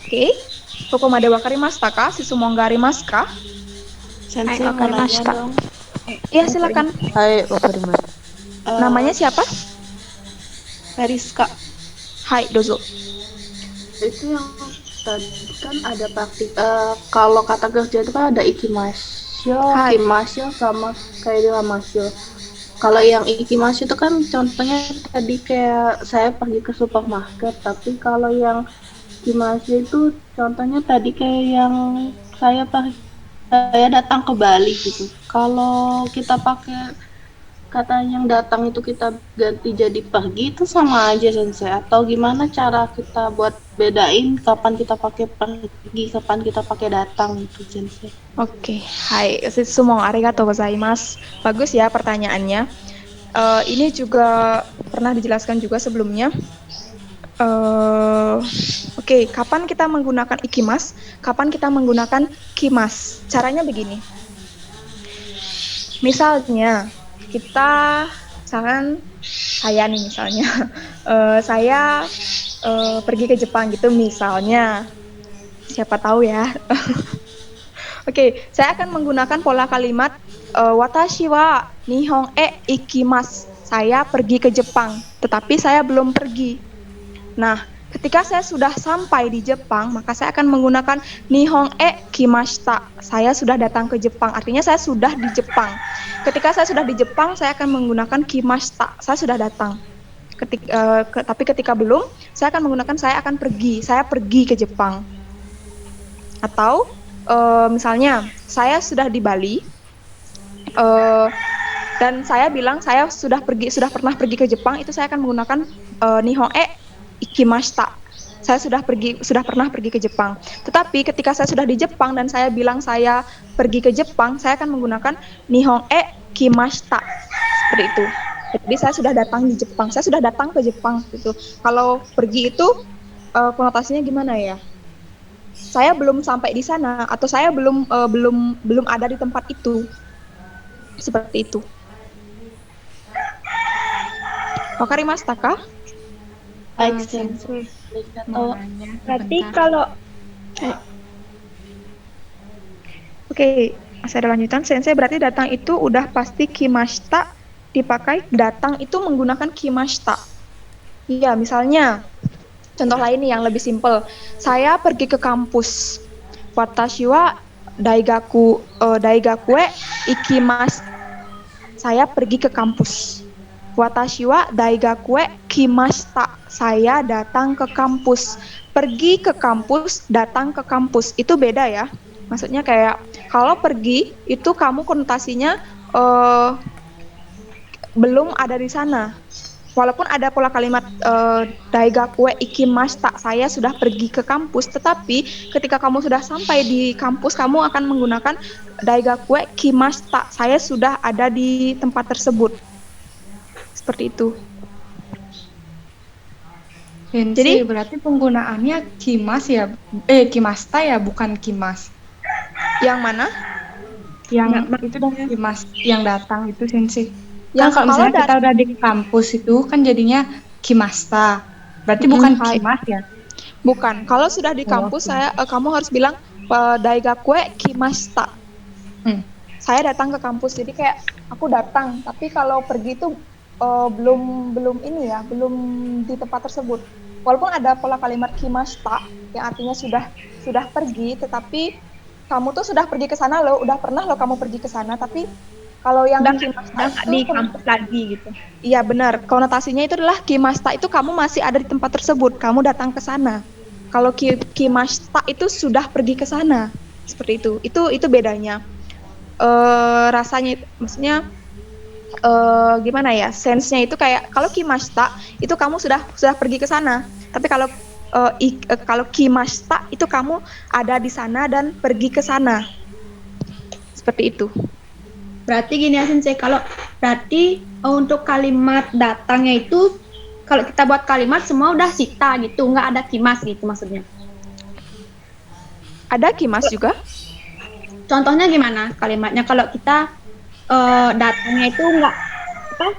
Oke, kokomade wakarimashita ka? Susumonga arimasu ka? Sensei mau nanya dong. Iya, silakan. Hai, wakarimashita. Namanya siapa? Mariska. Hai, dozo. Itu yang tadi kan ada praktik. Kalau kata kerja itu kan ada ikimasyo, kimasyo sama kairimasyo. Kalau yang ikimasyo itu kan contohnya tadi kayak saya pergi ke supermarket, tapi kalau yang kimasyo itu contohnya tadi kayak yang saya datang ke Bali gitu. Kalau kita pakai kata yang datang itu kita ganti jadi pergi, itu sama aja Sensei, atau gimana cara kita buat bedain kapan kita pakai pergi, kapan kita pakai datang gitu Sensei? Oke, hai, sumo arigatou gozaimasu. Bagus ya pertanyaannya. Ini juga pernah dijelaskan juga sebelumnya. Oke, kapan kita menggunakan ikimas, kapan kita menggunakan kimas. Caranya begini. Misalnya, misalkan saya nih misalnya, saya pergi ke Jepang gitu misalnya. Siapa tahu ya. Oke, saya akan menggunakan pola kalimat watashi wa nihon ikimasu. Saya pergi ke Jepang, tetapi saya belum pergi. Nah, ketika saya sudah sampai di Jepang, maka saya akan menggunakan nihon kimashita. Saya sudah datang ke Jepang, artinya saya sudah di Jepang. Ketika saya sudah di Jepang, saya akan menggunakan kimashita. Saya sudah datang. Tapi ketika belum, saya akan menggunakan saya akan pergi. Saya pergi ke Jepang. Atau misalnya saya sudah di Bali dan saya bilang saya sudah pernah pergi ke Jepang, itu saya akan menggunakan nihon ikimashita. Saya sudah pernah pergi ke Jepang. Tetapi ketika saya sudah di Jepang dan saya bilang saya pergi ke Jepang, saya akan menggunakan nihon kimashita. Seperti itu. Jadi saya sudah datang di Jepang. Saya sudah datang ke Jepang gitu. Kalau pergi itu konotasinya gimana ya? Saya belum sampai di sana atau saya belum ada di tempat itu. Seperti itu. Wakarimashita ka? Baik, Sensei. Berarti kalau Oke, masih ada lanjutan. Sensei, berarti datang itu udah pasti kimashita dipakai. Datang itu menggunakan kimashita. Iya, misalnya Contoh lain nih yang lebih simpel. Saya pergi ke kampus. Watashi wa daigakue ikimasu. Saya pergi ke kampus. Watashi wa daigakue kimashita. Saya datang ke kampus. Pergi ke kampus, datang ke kampus. Itu beda ya. Maksudnya kayak kalau pergi itu kamu konotasinya belum ada di sana. Walaupun ada pola kalimat daigakue ikimashita, saya sudah pergi ke kampus, tetapi ketika kamu sudah sampai di kampus, kamu akan menggunakan daigakue kimashita, saya sudah ada di tempat tersebut. Seperti itu. Jadi berarti penggunaannya kimas ya, kimasta ya, bukan kimas. Yang mana? Yang itu dong kimas, yang datang itu Sensei. Yang Kan kalau misalnya kita udah di kampus itu kan jadinya kimasta. Berarti bukan kimas ya? Bukan. Kalau sudah di kampus kamu harus bilang daigakue kimashita. Saya datang ke kampus. Jadi kayak aku datang, tapi kalau pergi itu belum ini ya, belum di tempat tersebut. Walaupun ada pola kalimat kimashita yang artinya sudah pergi, tetapi kamu tuh sudah pergi ke sana loh, udah pernah loh kamu pergi ke sana, tapi kalau yang kimashita di kampus lagi gitu. Iya benar, konotasinya itu adalah kimashita itu kamu masih ada di tempat tersebut, kamu datang ke sana. Kalau kimashita itu sudah pergi ke sana, seperti itu. Itu bedanya. Rasanya, maksudnya gimana ya? Sense-nya itu kayak kalau kimashita itu kamu sudah pergi ke sana, tapi kalau kimashita itu kamu ada di sana dan pergi ke sana, seperti itu. Berarti gini ya Sensei, berarti untuk kalimat datangnya itu kalau kita buat kalimat semua udah sita gitu, nggak ada kimas gitu maksudnya. Ada kimas juga? Contohnya gimana kalimatnya kalau kita datangnya itu nggak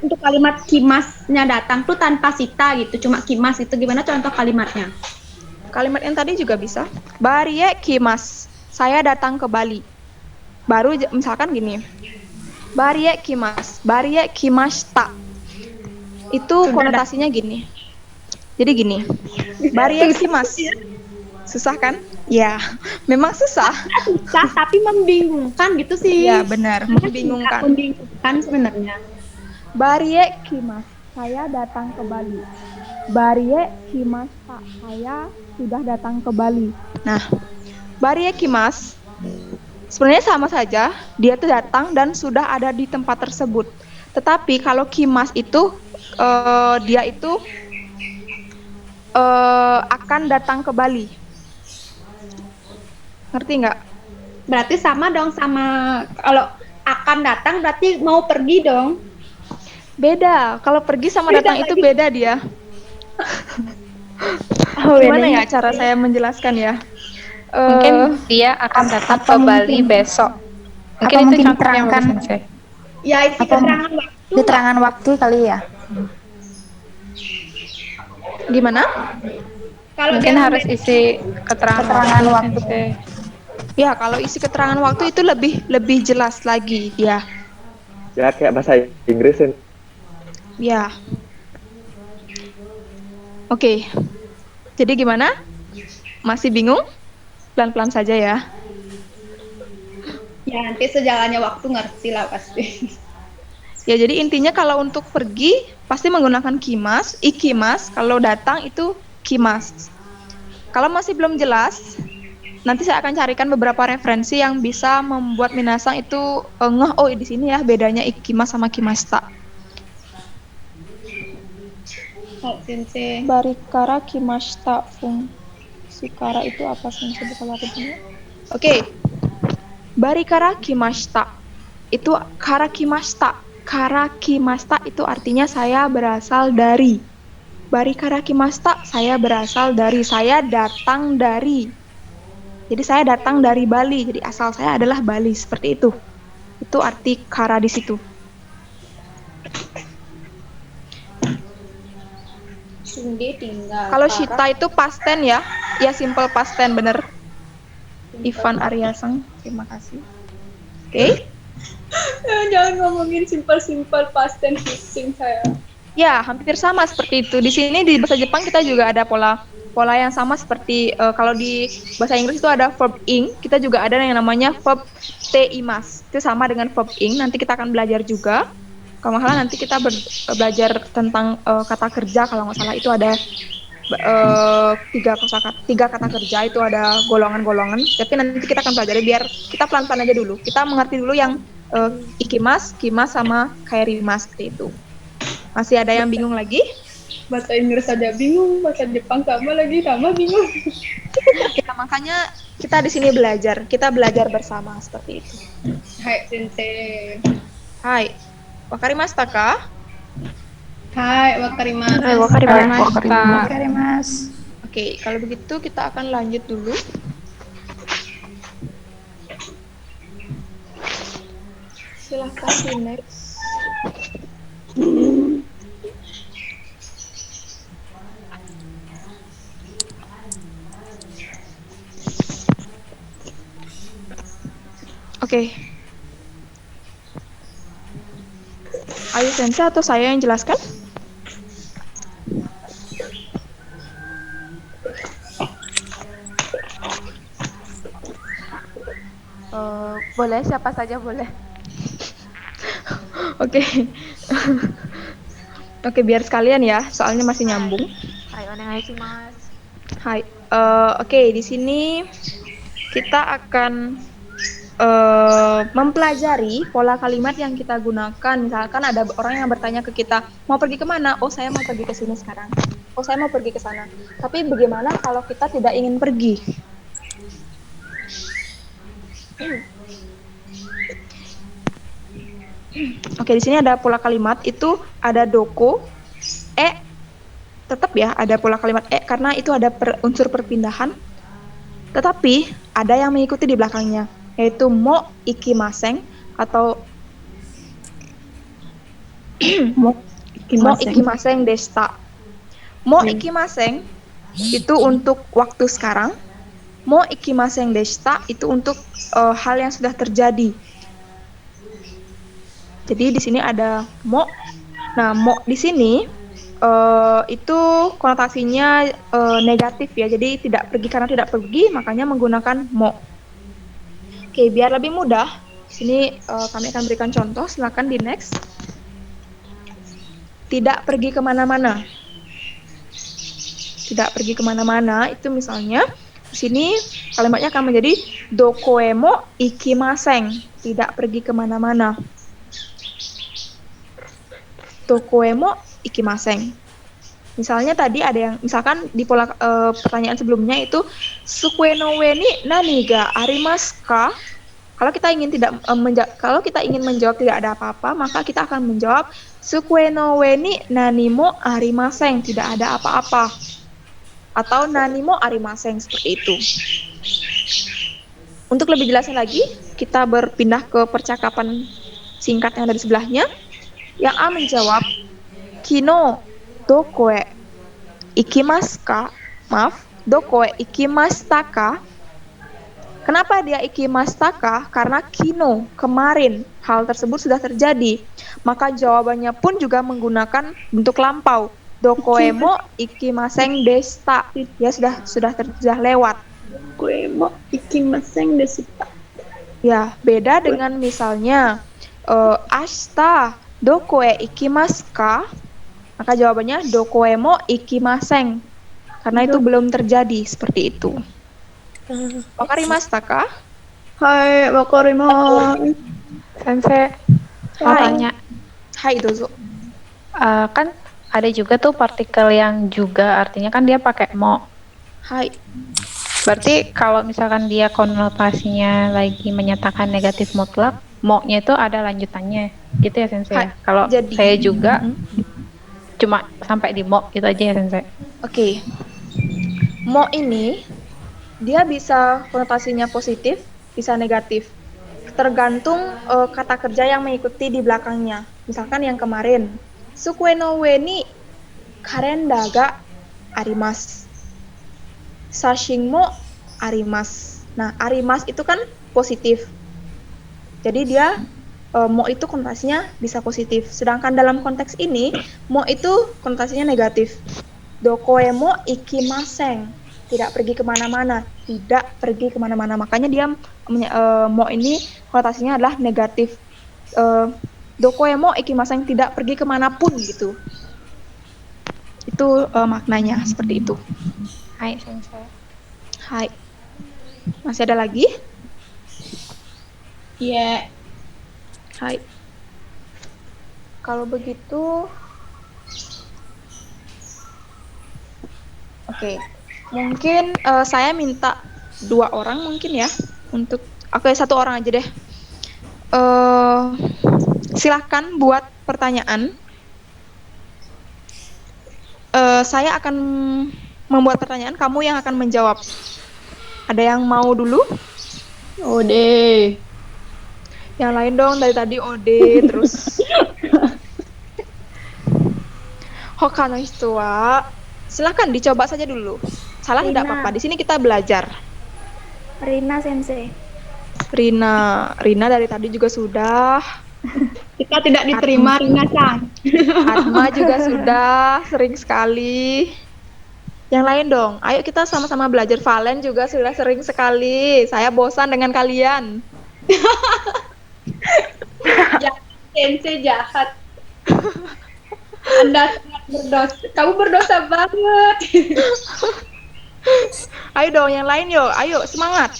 untuk kalimat kimasnya datang tuh tanpa sita gitu, cuma kimas itu gimana contoh kalimatnya? Kalimat yang tadi juga bisa. Barie kimas, saya datang ke Bali. Baru misalkan gini. Barie kimas, barie kimashita. Itu konotasinya gini. Jadi gini. Barie kimas. Susah kan? Ya, memang susah. Susah tapi membingungkan gitu sih. Ya, benar, membingungkan. Membingungkan sebenarnya. Barie kimas, saya datang ke Bali. Barie kimashita, saya sudah datang ke Bali. Nah, barie kimas sebenarnya sama saja, dia tuh datang dan sudah ada di tempat tersebut. Tetapi kalau kimas itu dia itu akan datang ke Bali. Ngerti nggak? Berarti sama dong sama kalau akan datang berarti mau pergi dong. Beda. Kalau pergi sama Beda datang lagi. itu beda dia. Gimana ya cara saya menjelaskan ya? Mungkin dia akan datang ke Bali besok. Mungkin itu contoh yang Sensei. Ya, itu keterangan waktu. Keterangan waktu kali ya. Gimana? Kalau mungkin harus isi keterangan waktu. Ya, kalau isi keterangan waktu itu lebih jelas lagi, ya. Ya kayak bahasa Inggris kan. Ya. Oke. Jadi gimana? Masih bingung? Pelan-pelan saja ya. Ya, nanti sejalannya waktu ngerti lah pasti. Ya, jadi intinya kalau untuk pergi pasti menggunakan kimas, ikimas. Kalau datang itu kimas. Kalau masih belum jelas, nanti saya akan carikan beberapa referensi yang bisa membuat minasang itu ngeh, oh di sini ya bedanya ikimas sama kimasta. Barikara kimashita Sukara itu apa sih kalau aku punya? Oke. Barikara kimashita. Itu kara kimashita. Kara kimashita itu artinya saya berasal dari. Barikara kimashita, saya berasal dari, saya datang dari. Jadi saya datang dari Bali. Jadi asal saya adalah Bali, seperti itu. Itu arti kara di situ. Kalau Shita itu past tense ya. Ya simple past tense bener. Ivan Aryasang, terima kasih. Oke. Jangan ngomongin simple past tense fixing saya. Ya, hampir sama seperti itu. Di sini di bahasa Jepang kita juga ada pola pola yang sama seperti kalau di bahasa Inggris itu ada verb ing, kita juga ada yang namanya verb te imas. Itu sama dengan verb ing, nanti kita akan belajar juga. Kalau nggak salah nanti kita belajar tentang kata kerja, kalau nggak salah itu ada tiga kata kerja, itu ada golongan-golongan. Tapi nanti kita akan pelajari, biar kita pelan-pelan aja dulu. Kita mengerti dulu yang ikimas, kimas, sama kairimas seperti itu. Masih ada yang bingung lagi? Bahasa Inggris aja bingung, bahasa Jepang sama bingung. Kita makanya kita di sini belajar, kita belajar bersama seperti itu. Hai sensei. Hai, wakarimashita ka? Hai, wakarimasu. Hai, Wakarimasu. Oke, kalau begitu kita akan lanjut dulu. Silahkan di next. Oke. Ayo Sensei atau saya yang jelaskan? Boleh, siapa saja boleh. Oke. Oke, biar sekalian ya, soalnya masih nyambung. Hai, onegaishimasu. Hai. Oke, di sini kita akan mempelajari pola kalimat yang kita gunakan. Misalkan ada orang yang bertanya ke kita, mau pergi kemana? Oh, saya mau pergi ke sini sekarang. Oh, saya mau pergi ke sana. Tapi bagaimana kalau kita tidak ingin pergi? Oke, di sini ada pola kalimat, itu ada doko, tetap ya ada pola kalimat karena itu ada unsur perpindahan. Tetapi ada yang mengikuti di belakangnya, yaitu mo ikimaseng atau mo ikimaseng deshita. Mo ikimaseng itu untuk waktu sekarang. Mo ikimaseng deshita itu untuk hal yang sudah terjadi. Jadi di sini ada mo. Nah, mo di sini itu konotasinya negatif ya. Jadi tidak pergi, karena tidak pergi makanya menggunakan mo. Oke, biar lebih mudah, sini kami akan berikan contoh. Silakan di next. Tidak pergi kemana-mana. Tidak pergi kemana-mana itu misalnya di sini kalimatnya akan menjadi dokoemo ikimaseng. Tidak pergi kemana-mana. Dokoemo ikimaseng. Misalnya tadi ada yang, misalkan di pola pertanyaan sebelumnya itu sukue no we ni nani ga arimasu ka? Kalau kita ingin menjawab tidak ada apa-apa, maka kita akan menjawab sukue no we ni nani mo arimaseng, tidak ada apa-apa. Atau nani mo arimaseng, seperti itu. Untuk lebih jelasnya lagi, kita berpindah ke percakapan singkat yang ada di sebelahnya. Yang A menjawab, kino dokoe ikimasu ka? Maaf, dokoe ikimashita ka? Kenapa dia ikimashita ka? Karena kino, kemarin, hal tersebut sudah terjadi. Maka jawabannya pun juga menggunakan bentuk lampau. Dokoemo ikimaseng deshita. Ya sudah lewat. Dokoemo ikimaseng deshita. Ya, beda dengan misalnya ashita dokoe ikimasu ka? Maka jawabannya dokoemo ikimaseng. Karena itu belum terjadi, seperti itu. Wakarimashita ka? Hai, wakarimasu. Sensei, mau tanya. Hai, dozo. Kan ada juga tuh partikel yang juga, artinya kan dia pakai mo. Hai. Berarti kalau misalkan dia konotasinya lagi menyatakan negatif mutlak, mo-nya itu ada lanjutannya, gitu ya Sensei? Kalau saya juga cuma sampai di mo itu aja ya Sensei. Oke. Mo ini dia bisa konotasinya positif, bisa negatif. Tergantung kata kerja yang mengikuti di belakangnya. Misalkan yang kemarin, sukue no we ni karenda ga arimasu. Sashin mo arimasu. Nah, arimasu itu kan positif. Jadi dia mo itu konotasinya bisa positif. Sedangkan dalam konteks ini, mo itu konotasinya negatif. Dokoemo ikimaseng. Tidak pergi kemana-mana. Tidak pergi kemana-mana. Makanya dia mo ini konotasinya adalah negatif. Dokoemo ikimaseng, tidak pergi kemanapun gitu. Itu maknanya seperti itu. Hai sensei. Hai. Masih ada lagi? Iya. Hai. Kalau begitu, oke. Mungkin saya minta 2 orang mungkin ya untuk, oke 1 orang aja deh. Silahkan buat pertanyaan. Saya akan membuat pertanyaan, kamu yang akan menjawab. Ada yang mau dulu? Ode. Yang lain dong, dari tadi Ode terus. Hokano hito wa. Silakan dicoba saja dulu. Salah tidak Rina. apa-apa. Di sini kita belajar. Rina sensei. Rina dari tadi juga sudah. Kita tidak diterima, Rina-san. Atma juga sudah, sering sekali. Yang lain dong, ayo kita sama-sama belajar. Valen juga sudah sering sekali. Saya bosan dengan kalian. Sensei jahat. Anda sangat berdosa. Kamu berdosa banget. Ayo dong, yang lain yuk. Ayo, semangat.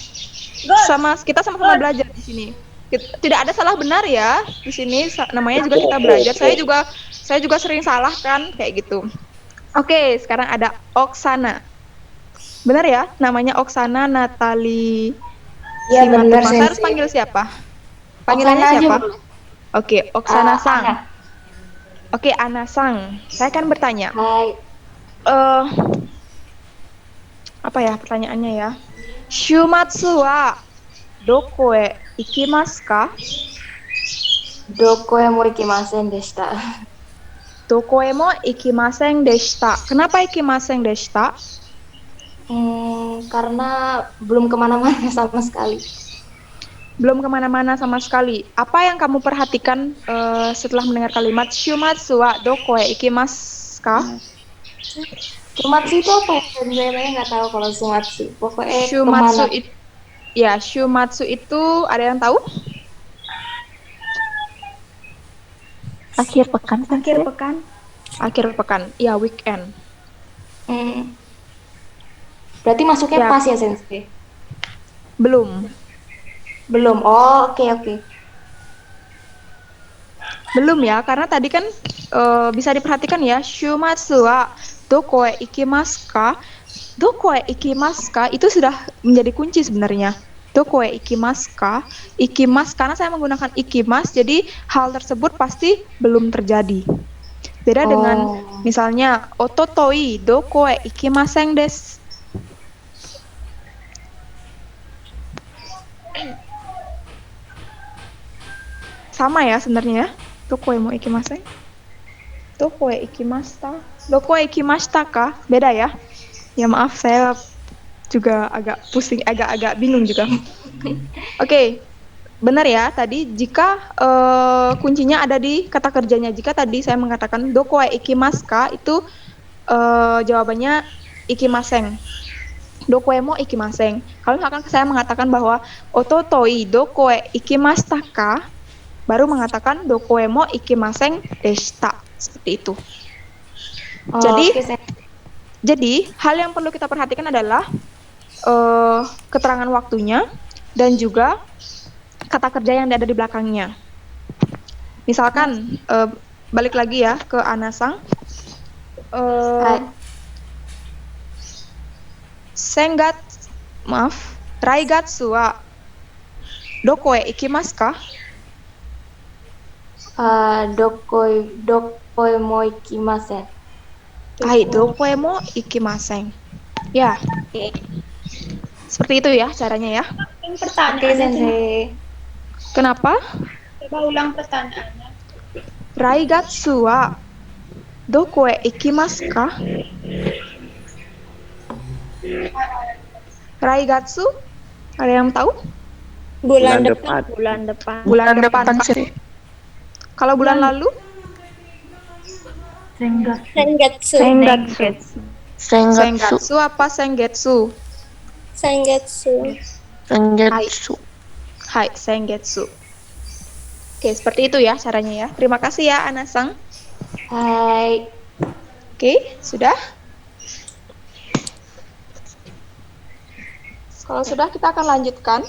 Kita sama-sama belajar di sini. Tidak ada salah benar ya di sini. Namanya juga kita belajar. Saya juga sering salah kan, kayak gitu. Oke, sekarang ada Oksana. Benar ya? Namanya Oksana Natali. Ya benar, Saya harus Sensei. panggil siapa? Panggilannya Oksana aja siapa? boleh. Oke, Oksana Sang. Ana. Oke, Ana Sang. Saya akan bertanya. Hai. Apa ya pertanyaannya ya? Shumatsu wa doko e ikimasu ka? Doko mo ikimasen deshita. Doko e mo ikimasen deshita. Kenapa ikimasen deshita? Karena belum kemana-mana sama sekali. Belum kemana-mana sama sekali. Apa yang kamu perhatikan setelah mendengar kalimat Shumatsu wa doko e ikimasu ka? Sumatsu itu apa ya? Saya nggak tahu kalau Sumatsu. Pokoknya Shumatsu kemana? itu, ya Shumatsu itu ada yang tahu? Akhir pekan. Akhir pekan. Akhir pekan, ya weekend. Berarti masuknya Ya. pas ya, Sensei? Belum. Belum. Oh, oke. Belum ya, karena tadi kan bisa diperhatikan ya, Shumatsu wa doko e ikimasu ka? Doko e ikimasu ka itu sudah menjadi kunci sebenarnya. Doko e ikimasu ka? Ikimasu, karena saya menggunakan ikimasu, jadi hal tersebut pasti belum terjadi. Beda dengan misalnya ototoi doko e ikimasen desu. Sama ya sebenarnya ya. Doko e mo ikimasen? Doko e ikimashita? Doko e ikimashita ka? Beda ya? Ya maaf, saya juga agak pusing, agak bingung juga. Oke, benar ya tadi jika kuncinya ada di kata kerjanya. Jika tadi saya mengatakan doko e ikimasu ka, itu jawabannya ikimasen. Doko e mo ikimasen. Kalau misalkan saya mengatakan bahwa ototoi doko e ikimashita ka, baru mengatakan doko e mo ikimasen deshita. Seperti itu. Jadi hal yang perlu kita perhatikan adalah keterangan waktunya dan juga kata kerja yang ada di belakangnya. Misalkan balik lagi ya ke Anasang. Raigatsu wa doko e ikimasu ka? Doko mo ikimasen. Hai, doko e mo ikimasen. Ya. Seperti itu ya caranya ya. Pertanyaan Sensei. Kenapa? Coba ulang pertanyaannya. Raigatsu wa doko e ikimasu ka? Raigatsu? Ada yang tahu? Bulan depan. Bulan depan sih. Kalau bulan lalu? Sengetsu. Sengatsu. Sengatsu apa Sengetsu? Sengetsu. Hai, Sengetsu. Oke, seperti itu ya caranya ya. Terima kasih ya, Anasang. Hai. Oke, sudah? Kalau sudah, kita akan lanjutkan.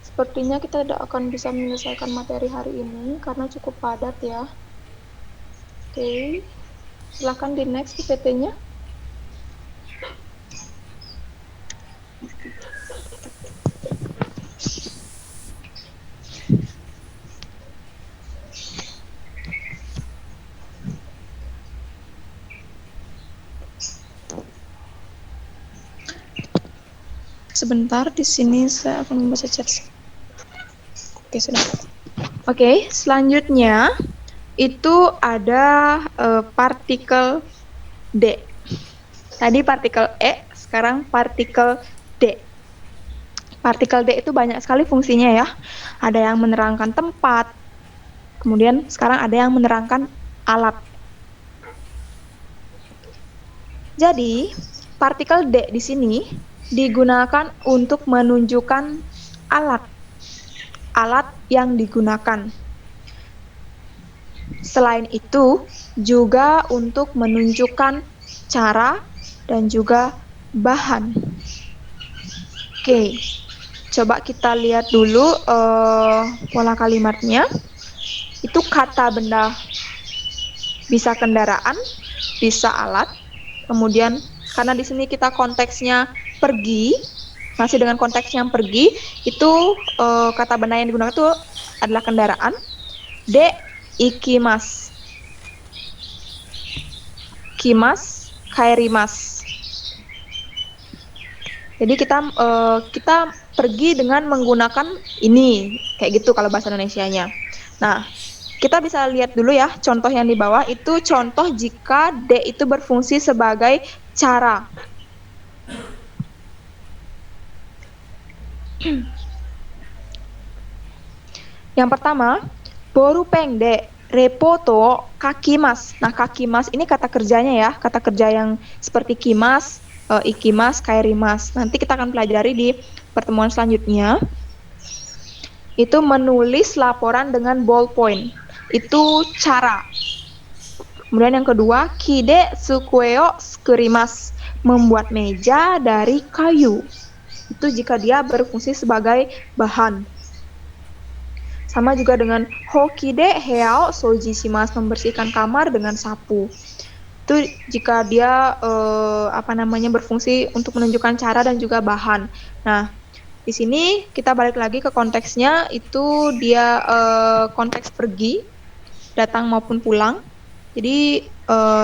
Sepertinya kita tidak akan bisa menyelesaikan materi hari ini karena cukup padat ya. Oke, silahkan di next PPT-nya. Sebentar, di sini saya akan membaca chat. Oke, sudah. Oke, selanjutnya itu ada partikel D. Tadi partikel E, sekarang partikel D. Partikel D itu banyak sekali fungsinya ya. Ada yang menerangkan tempat, kemudian sekarang ada yang menerangkan alat. Jadi, partikel D di sini digunakan untuk menunjukkan alat yang digunakan. Selain itu, juga untuk menunjukkan cara dan juga bahan. Oke, coba kita lihat dulu pola kalimatnya. Itu kata benda, bisa kendaraan, bisa alat. Kemudian karena di sini kita konteksnya pergi, masih dengan konteks yang pergi, itu kata benda yang digunakan itu adalah kendaraan. D, ikimas. Kimas, kaerimas. Jadi kita pergi dengan menggunakan ini, kayak gitu kalau bahasa Indonesianya. Nah, kita bisa lihat dulu ya contoh yang di bawah, itu contoh jika D itu berfungsi sebagai cara. Yang pertama, boru pengde, repoto, kakimas. Nah, kakimas ini kata kerjanya ya, kata kerja yang seperti kimas, ikimas, kaerimas. Nanti kita akan pelajari di pertemuan selanjutnya. Itu menulis laporan dengan ballpoint. Itu cara. Kemudian yang kedua, kide sukueo skurimas, membuat meja dari kayu. Itu jika dia berfungsi sebagai bahan. Sama juga dengan hokide heao soji shimasu, membersihkan kamar dengan sapu. Itu jika dia berfungsi untuk menunjukkan cara dan juga bahan. Nah, di sini kita balik lagi ke konteksnya, itu dia konteks pergi, datang maupun pulang. Jadi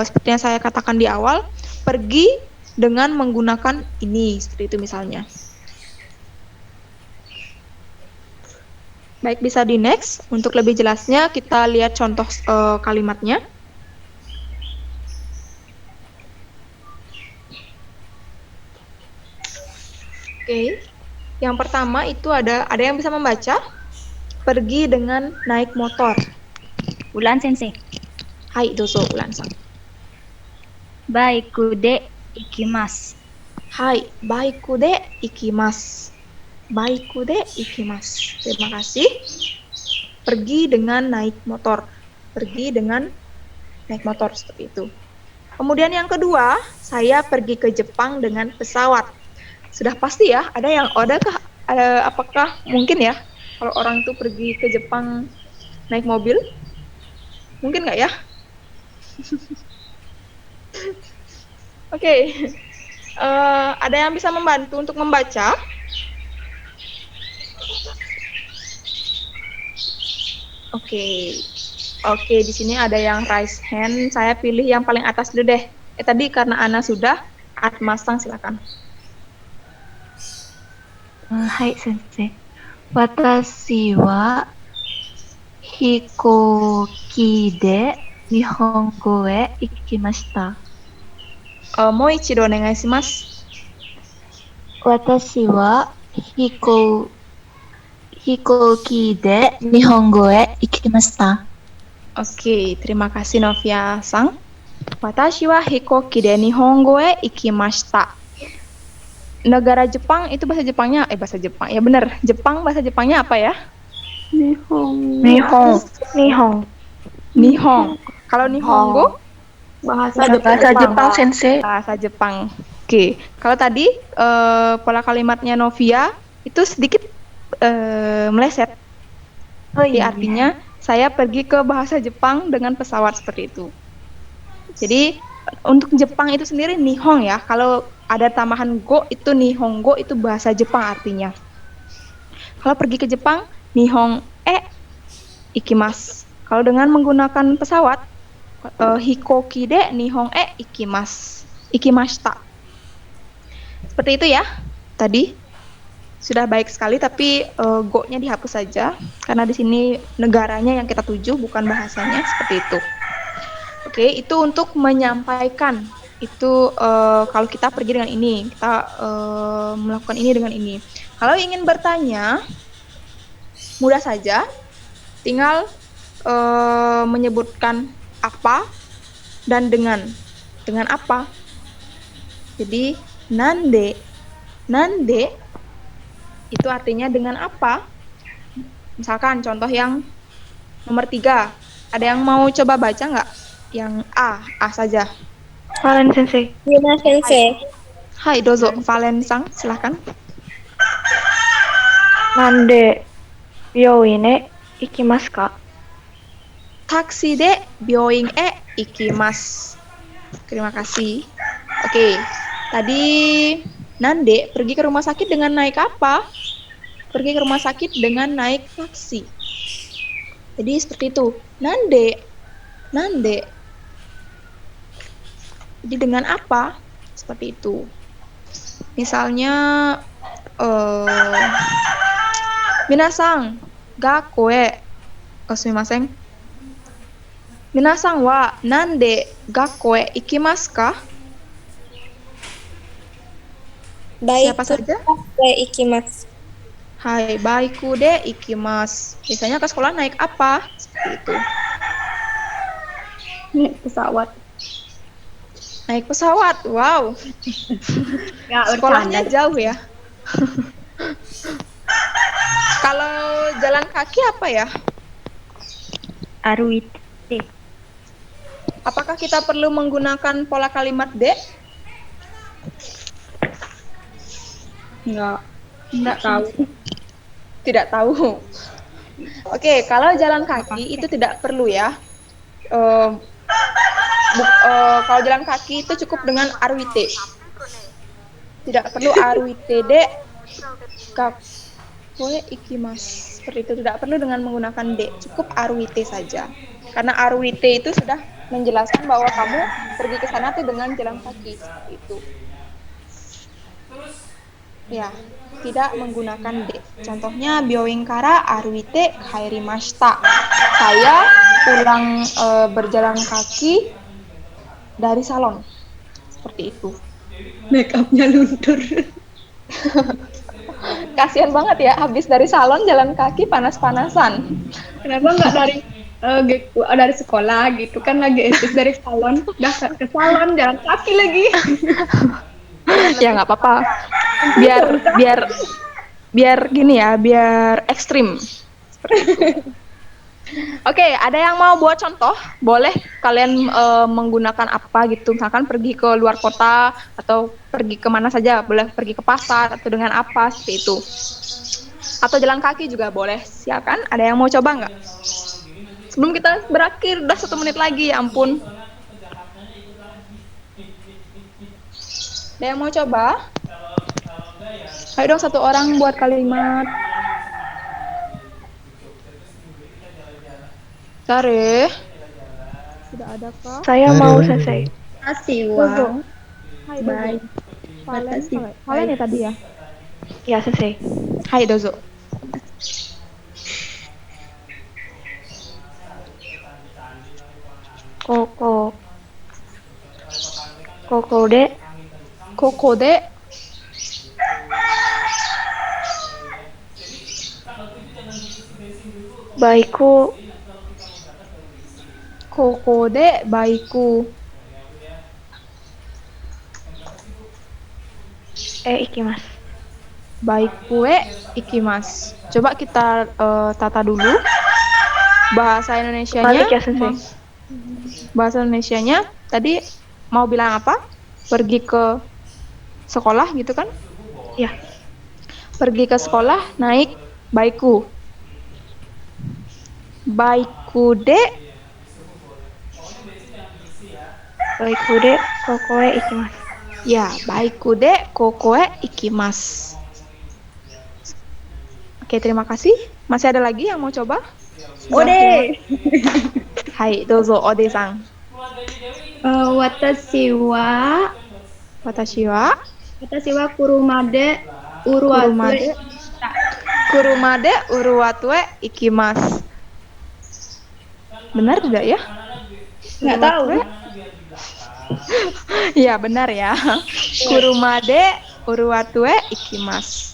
seperti yang saya katakan di awal, pergi dengan menggunakan ini, seperti itu misalnya. Baik, bisa di next. Untuk lebih jelasnya kita lihat contoh kalimatnya. Oke. Yang pertama itu ada yang bisa membaca? Pergi dengan naik motor. Ulan sensei. Hai, dozo Ulan-san. Baiku de ikimasu. Hai, baiku de ikimasu. Baiku de ikimasu. Terima kasih. Pergi dengan naik motor. Pergi dengan naik motor, seperti itu. Kemudian yang kedua, saya pergi ke Jepang dengan pesawat. Sudah pasti ya, apakah mungkin ya kalau orang itu pergi ke Jepang naik mobil? Mungkin nggak ya? Oke. Ada yang bisa membantu untuk membaca? Oke, di sini ada yang raise hand. Saya pilih yang paling atas dulu deh. Tadi karena Ana sudah, Atmasang silakan. Hai, sensei. Watashi wa hikoki de Nihongo e ikimashita. Mo ichido onegai shimasu. Watashi wa hikoki de Nihongo e ikimashita. Oke, terima kasih Novia-san. Watashi wa hikoki de Nihongo e ikimashita. Negara Jepang itu bahasa Jepangnya, bahasa Jepang. Ya benar, Jepang bahasa Jepangnya apa ya? Nihong. Kalau Nihongo? Bahasa Jepang, Sensei. Bahasa Jepang. Oke, kalau tadi pola kalimatnya Novia itu sedikit meleset. Jadi artinya saya pergi ke bahasa Jepang dengan pesawat seperti itu. Jadi untuk Jepang itu sendiri Nihong ya. Kalau ada tambahan go itu Nihongo itu bahasa Jepang artinya. Kalau pergi ke Jepang Nihong ikimasu. Kalau dengan menggunakan pesawat hikoki de Nihong ikimashita. Seperti itu ya. Tadi sudah baik sekali tapi go-nya dihapus saja karena di sini negaranya yang kita tuju bukan bahasanya seperti itu. Oke, itu untuk menyampaikan itu kalau kita pergi dengan ini, kita melakukan ini dengan ini. Kalau ingin bertanya, mudah saja, tinggal menyebutkan apa dan dengan apa. Jadi nande itu artinya dengan apa? Misalkan contoh yang nomor 3, ada yang mau coba baca nggak? Yang A saja. Valen Sensei. Yuna Sensei. Hai, dozo. Valen-san, silahkan. Nande byoin e ikimasu ka? Taksi de byoin e ikimasu. Terima kasih. Oke, tadi Nande pergi ke rumah sakit dengan naik apa? Pergi ke rumah sakit dengan naik taksi. Jadi seperti itu. Nande. Jadi dengan apa? Seperti itu. Misalnya minasan ga koe sumimasen. Minasan wa nande gakko e ikimasu ka? Siapa saja? Ikimasu. Hai, baiku de ikimasu. Biasanya ke sekolah naik apa? Seperti itu. Naik pesawat. Naik pesawat, wow. Sekolahnya jauh ya. Kalau jalan kaki apa ya? Aruite. Apakah kita perlu menggunakan pola kalimat de? Enggak tahu. Tidak tahu. Oke, kalau jalan kaki itu tidak perlu ya. Kalau jalan kaki itu cukup dengan aruite. Tidak perlu aruite de gakko e ikimasu. Seperti itu, tidak perlu dengan menggunakan de, cukup aruite saja. Karena aruite itu sudah menjelaskan bahwa kamu pergi ke sana tuh dengan jalan kaki seperti itu. Ya, tidak menggunakan de. Contohnya byoin kara aruite kairimashita. Saya pulang berjalan kaki dari salon. Seperti itu. Make up-nya luntur. Kasian banget ya, habis dari salon jalan kaki panas-panasan. Kenapa nggak dari sekolah gitu kan, lagi habis dari salon, udah ke salon jalan kaki lagi. Ya nggak apa-apa. Biar gini ya, biar ekstrim. Seperti itu. Oke, ada yang mau buat contoh? Boleh kalian menggunakan apa gitu, misalkan pergi ke luar kota atau pergi kemana saja, boleh pergi ke pasar atau dengan apa seperti itu. Atau jalan kaki juga boleh, silakan. Ada yang mau coba nggak? Sebelum kita berakhir, udah 1 menit lagi, ya ampun. Ada yang mau coba? Ayo dong, 1 orang buat kalimat. Sare, sudah ada kah? Saya mau Sensei. Kasih uang. Hai, bye. Valen ya tadi ya? Ya, Sensei. Hai, dozo. Koko de baiku koko de baiku. Ikimasu. Baiku ikimasu. Coba kita tata dulu bahasa Indonesianya. Balik ya, Sensei. Bahasa Indonesianya tadi mau bilang apa? Pergi ke sekolah gitu kan? Ya. Pergi ke sekolah naik baiku. Baiku de kokoe ikimasu. Ya, baiku de kokoe ikimasu. Oke, terima kasih. Masih ada lagi yang mau coba? Ode. Hai, dozo Ode-san. Watashi wa kurumade uruwatue ikimasu. Benar tidak ya? Nggak tahu. Ya, benar ya. Kurumade uruwatue ikimasu.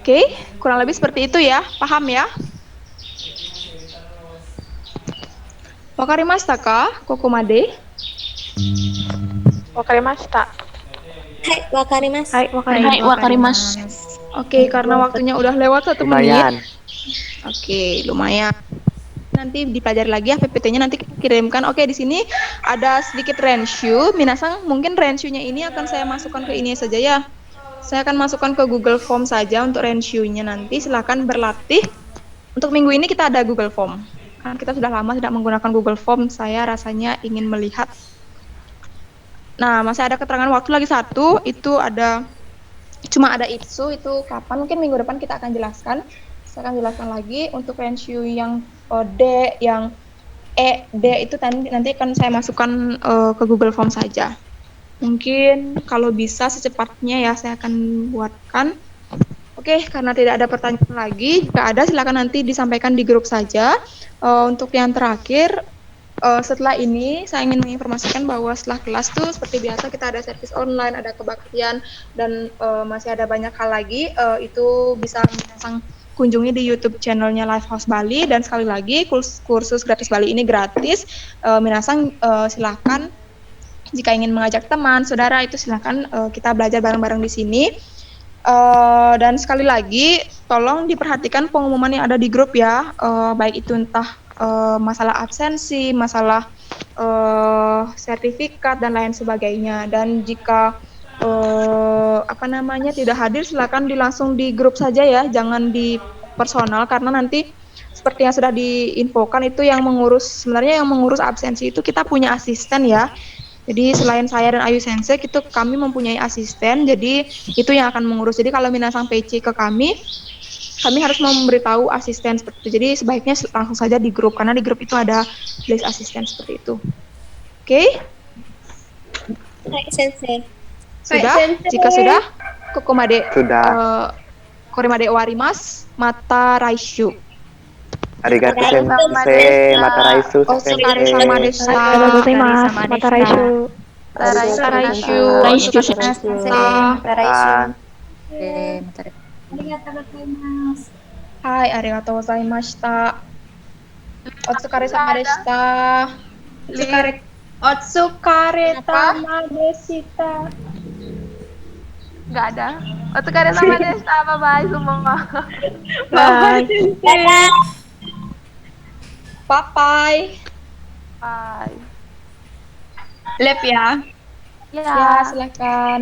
Oke, kurang lebih seperti itu ya. Paham ya? Wakarimashita ka? Kokomade? Wakarimashita. Hai, wakarimasu. Hai, wakarimasu. Oke, karena waktunya udah lewat 1 menit. Oke, lumayan. Nanti dipelajari lagi ya PPT-nya, nanti kirimkan. Oke, di sini ada sedikit renshu. Minasang, mungkin renshu-nya ini akan saya masukkan ke ini saja ya. Saya akan masukkan ke Google Form saja untuk renshu-nya nanti. Silakan berlatih. Untuk minggu ini kita ada Google Form. Kan kita sudah lama tidak menggunakan Google Form. Saya rasanya ingin melihat. Nah, masih ada keterangan waktu lagi 1. Itu ada cuma ada itsu, itu kapan? Mungkin minggu depan kita akan jelaskan. Saya akan jelaskan lagi untuk renshu yang D, yang E, D itu nanti akan saya masukkan ke Google Form saja. Mungkin kalau bisa secepatnya ya saya akan buatkan. Oke, karena tidak ada pertanyaan lagi, jika ada silakan nanti disampaikan di grup saja. Untuk yang terakhir, setelah ini saya ingin menginformasikan bahwa setelah kelas tuh seperti biasa kita ada servis online, ada kebaktian, dan masih ada banyak hal lagi. Itu bisa Minasang kunjungi di YouTube channelnya Lifehouse Bali, dan sekali lagi kursus gratis Bali ini gratis. Minasang silakan jika ingin mengajak teman, saudara, itu silakan kita belajar bareng-bareng di sini. Dan sekali lagi tolong diperhatikan pengumuman yang ada di grup ya, baik itu entah masalah absensi, masalah sertifikat dan lain sebagainya. Dan jika tidak hadir, silakan langsung di grup saja ya, jangan di personal, karena nanti seperti yang sudah diinfokan itu sebenarnya yang mengurus absensi itu kita punya asisten ya. Jadi selain saya dan Ayu Sensei, itu kami mempunyai asisten, jadi itu yang akan mengurus. Jadi kalau Minasang PC ke kami harus memberitahu asisten seperti itu. Jadi sebaiknya langsung saja di grup, karena di grup itu ada list asisten seperti itu. Oke? Hai, Sensei. Sudah? Jika sudah, kokomade. Sudah. Korimade warimasu, mata raishu. Arigatou sensei, mata raisu sensei. Otsukare-sama deshita. Mata raishu. Mata raishu. Raishu Hai, arigatou gozaimashita. Otsukare-sama deshita. Otsukare-sama deshita. Nggak ada. Otsukare-sama deshita. Bye-bye semua. Bye. Dadah. Bye. Bye. Lab ya. Ya. Ya, silakan.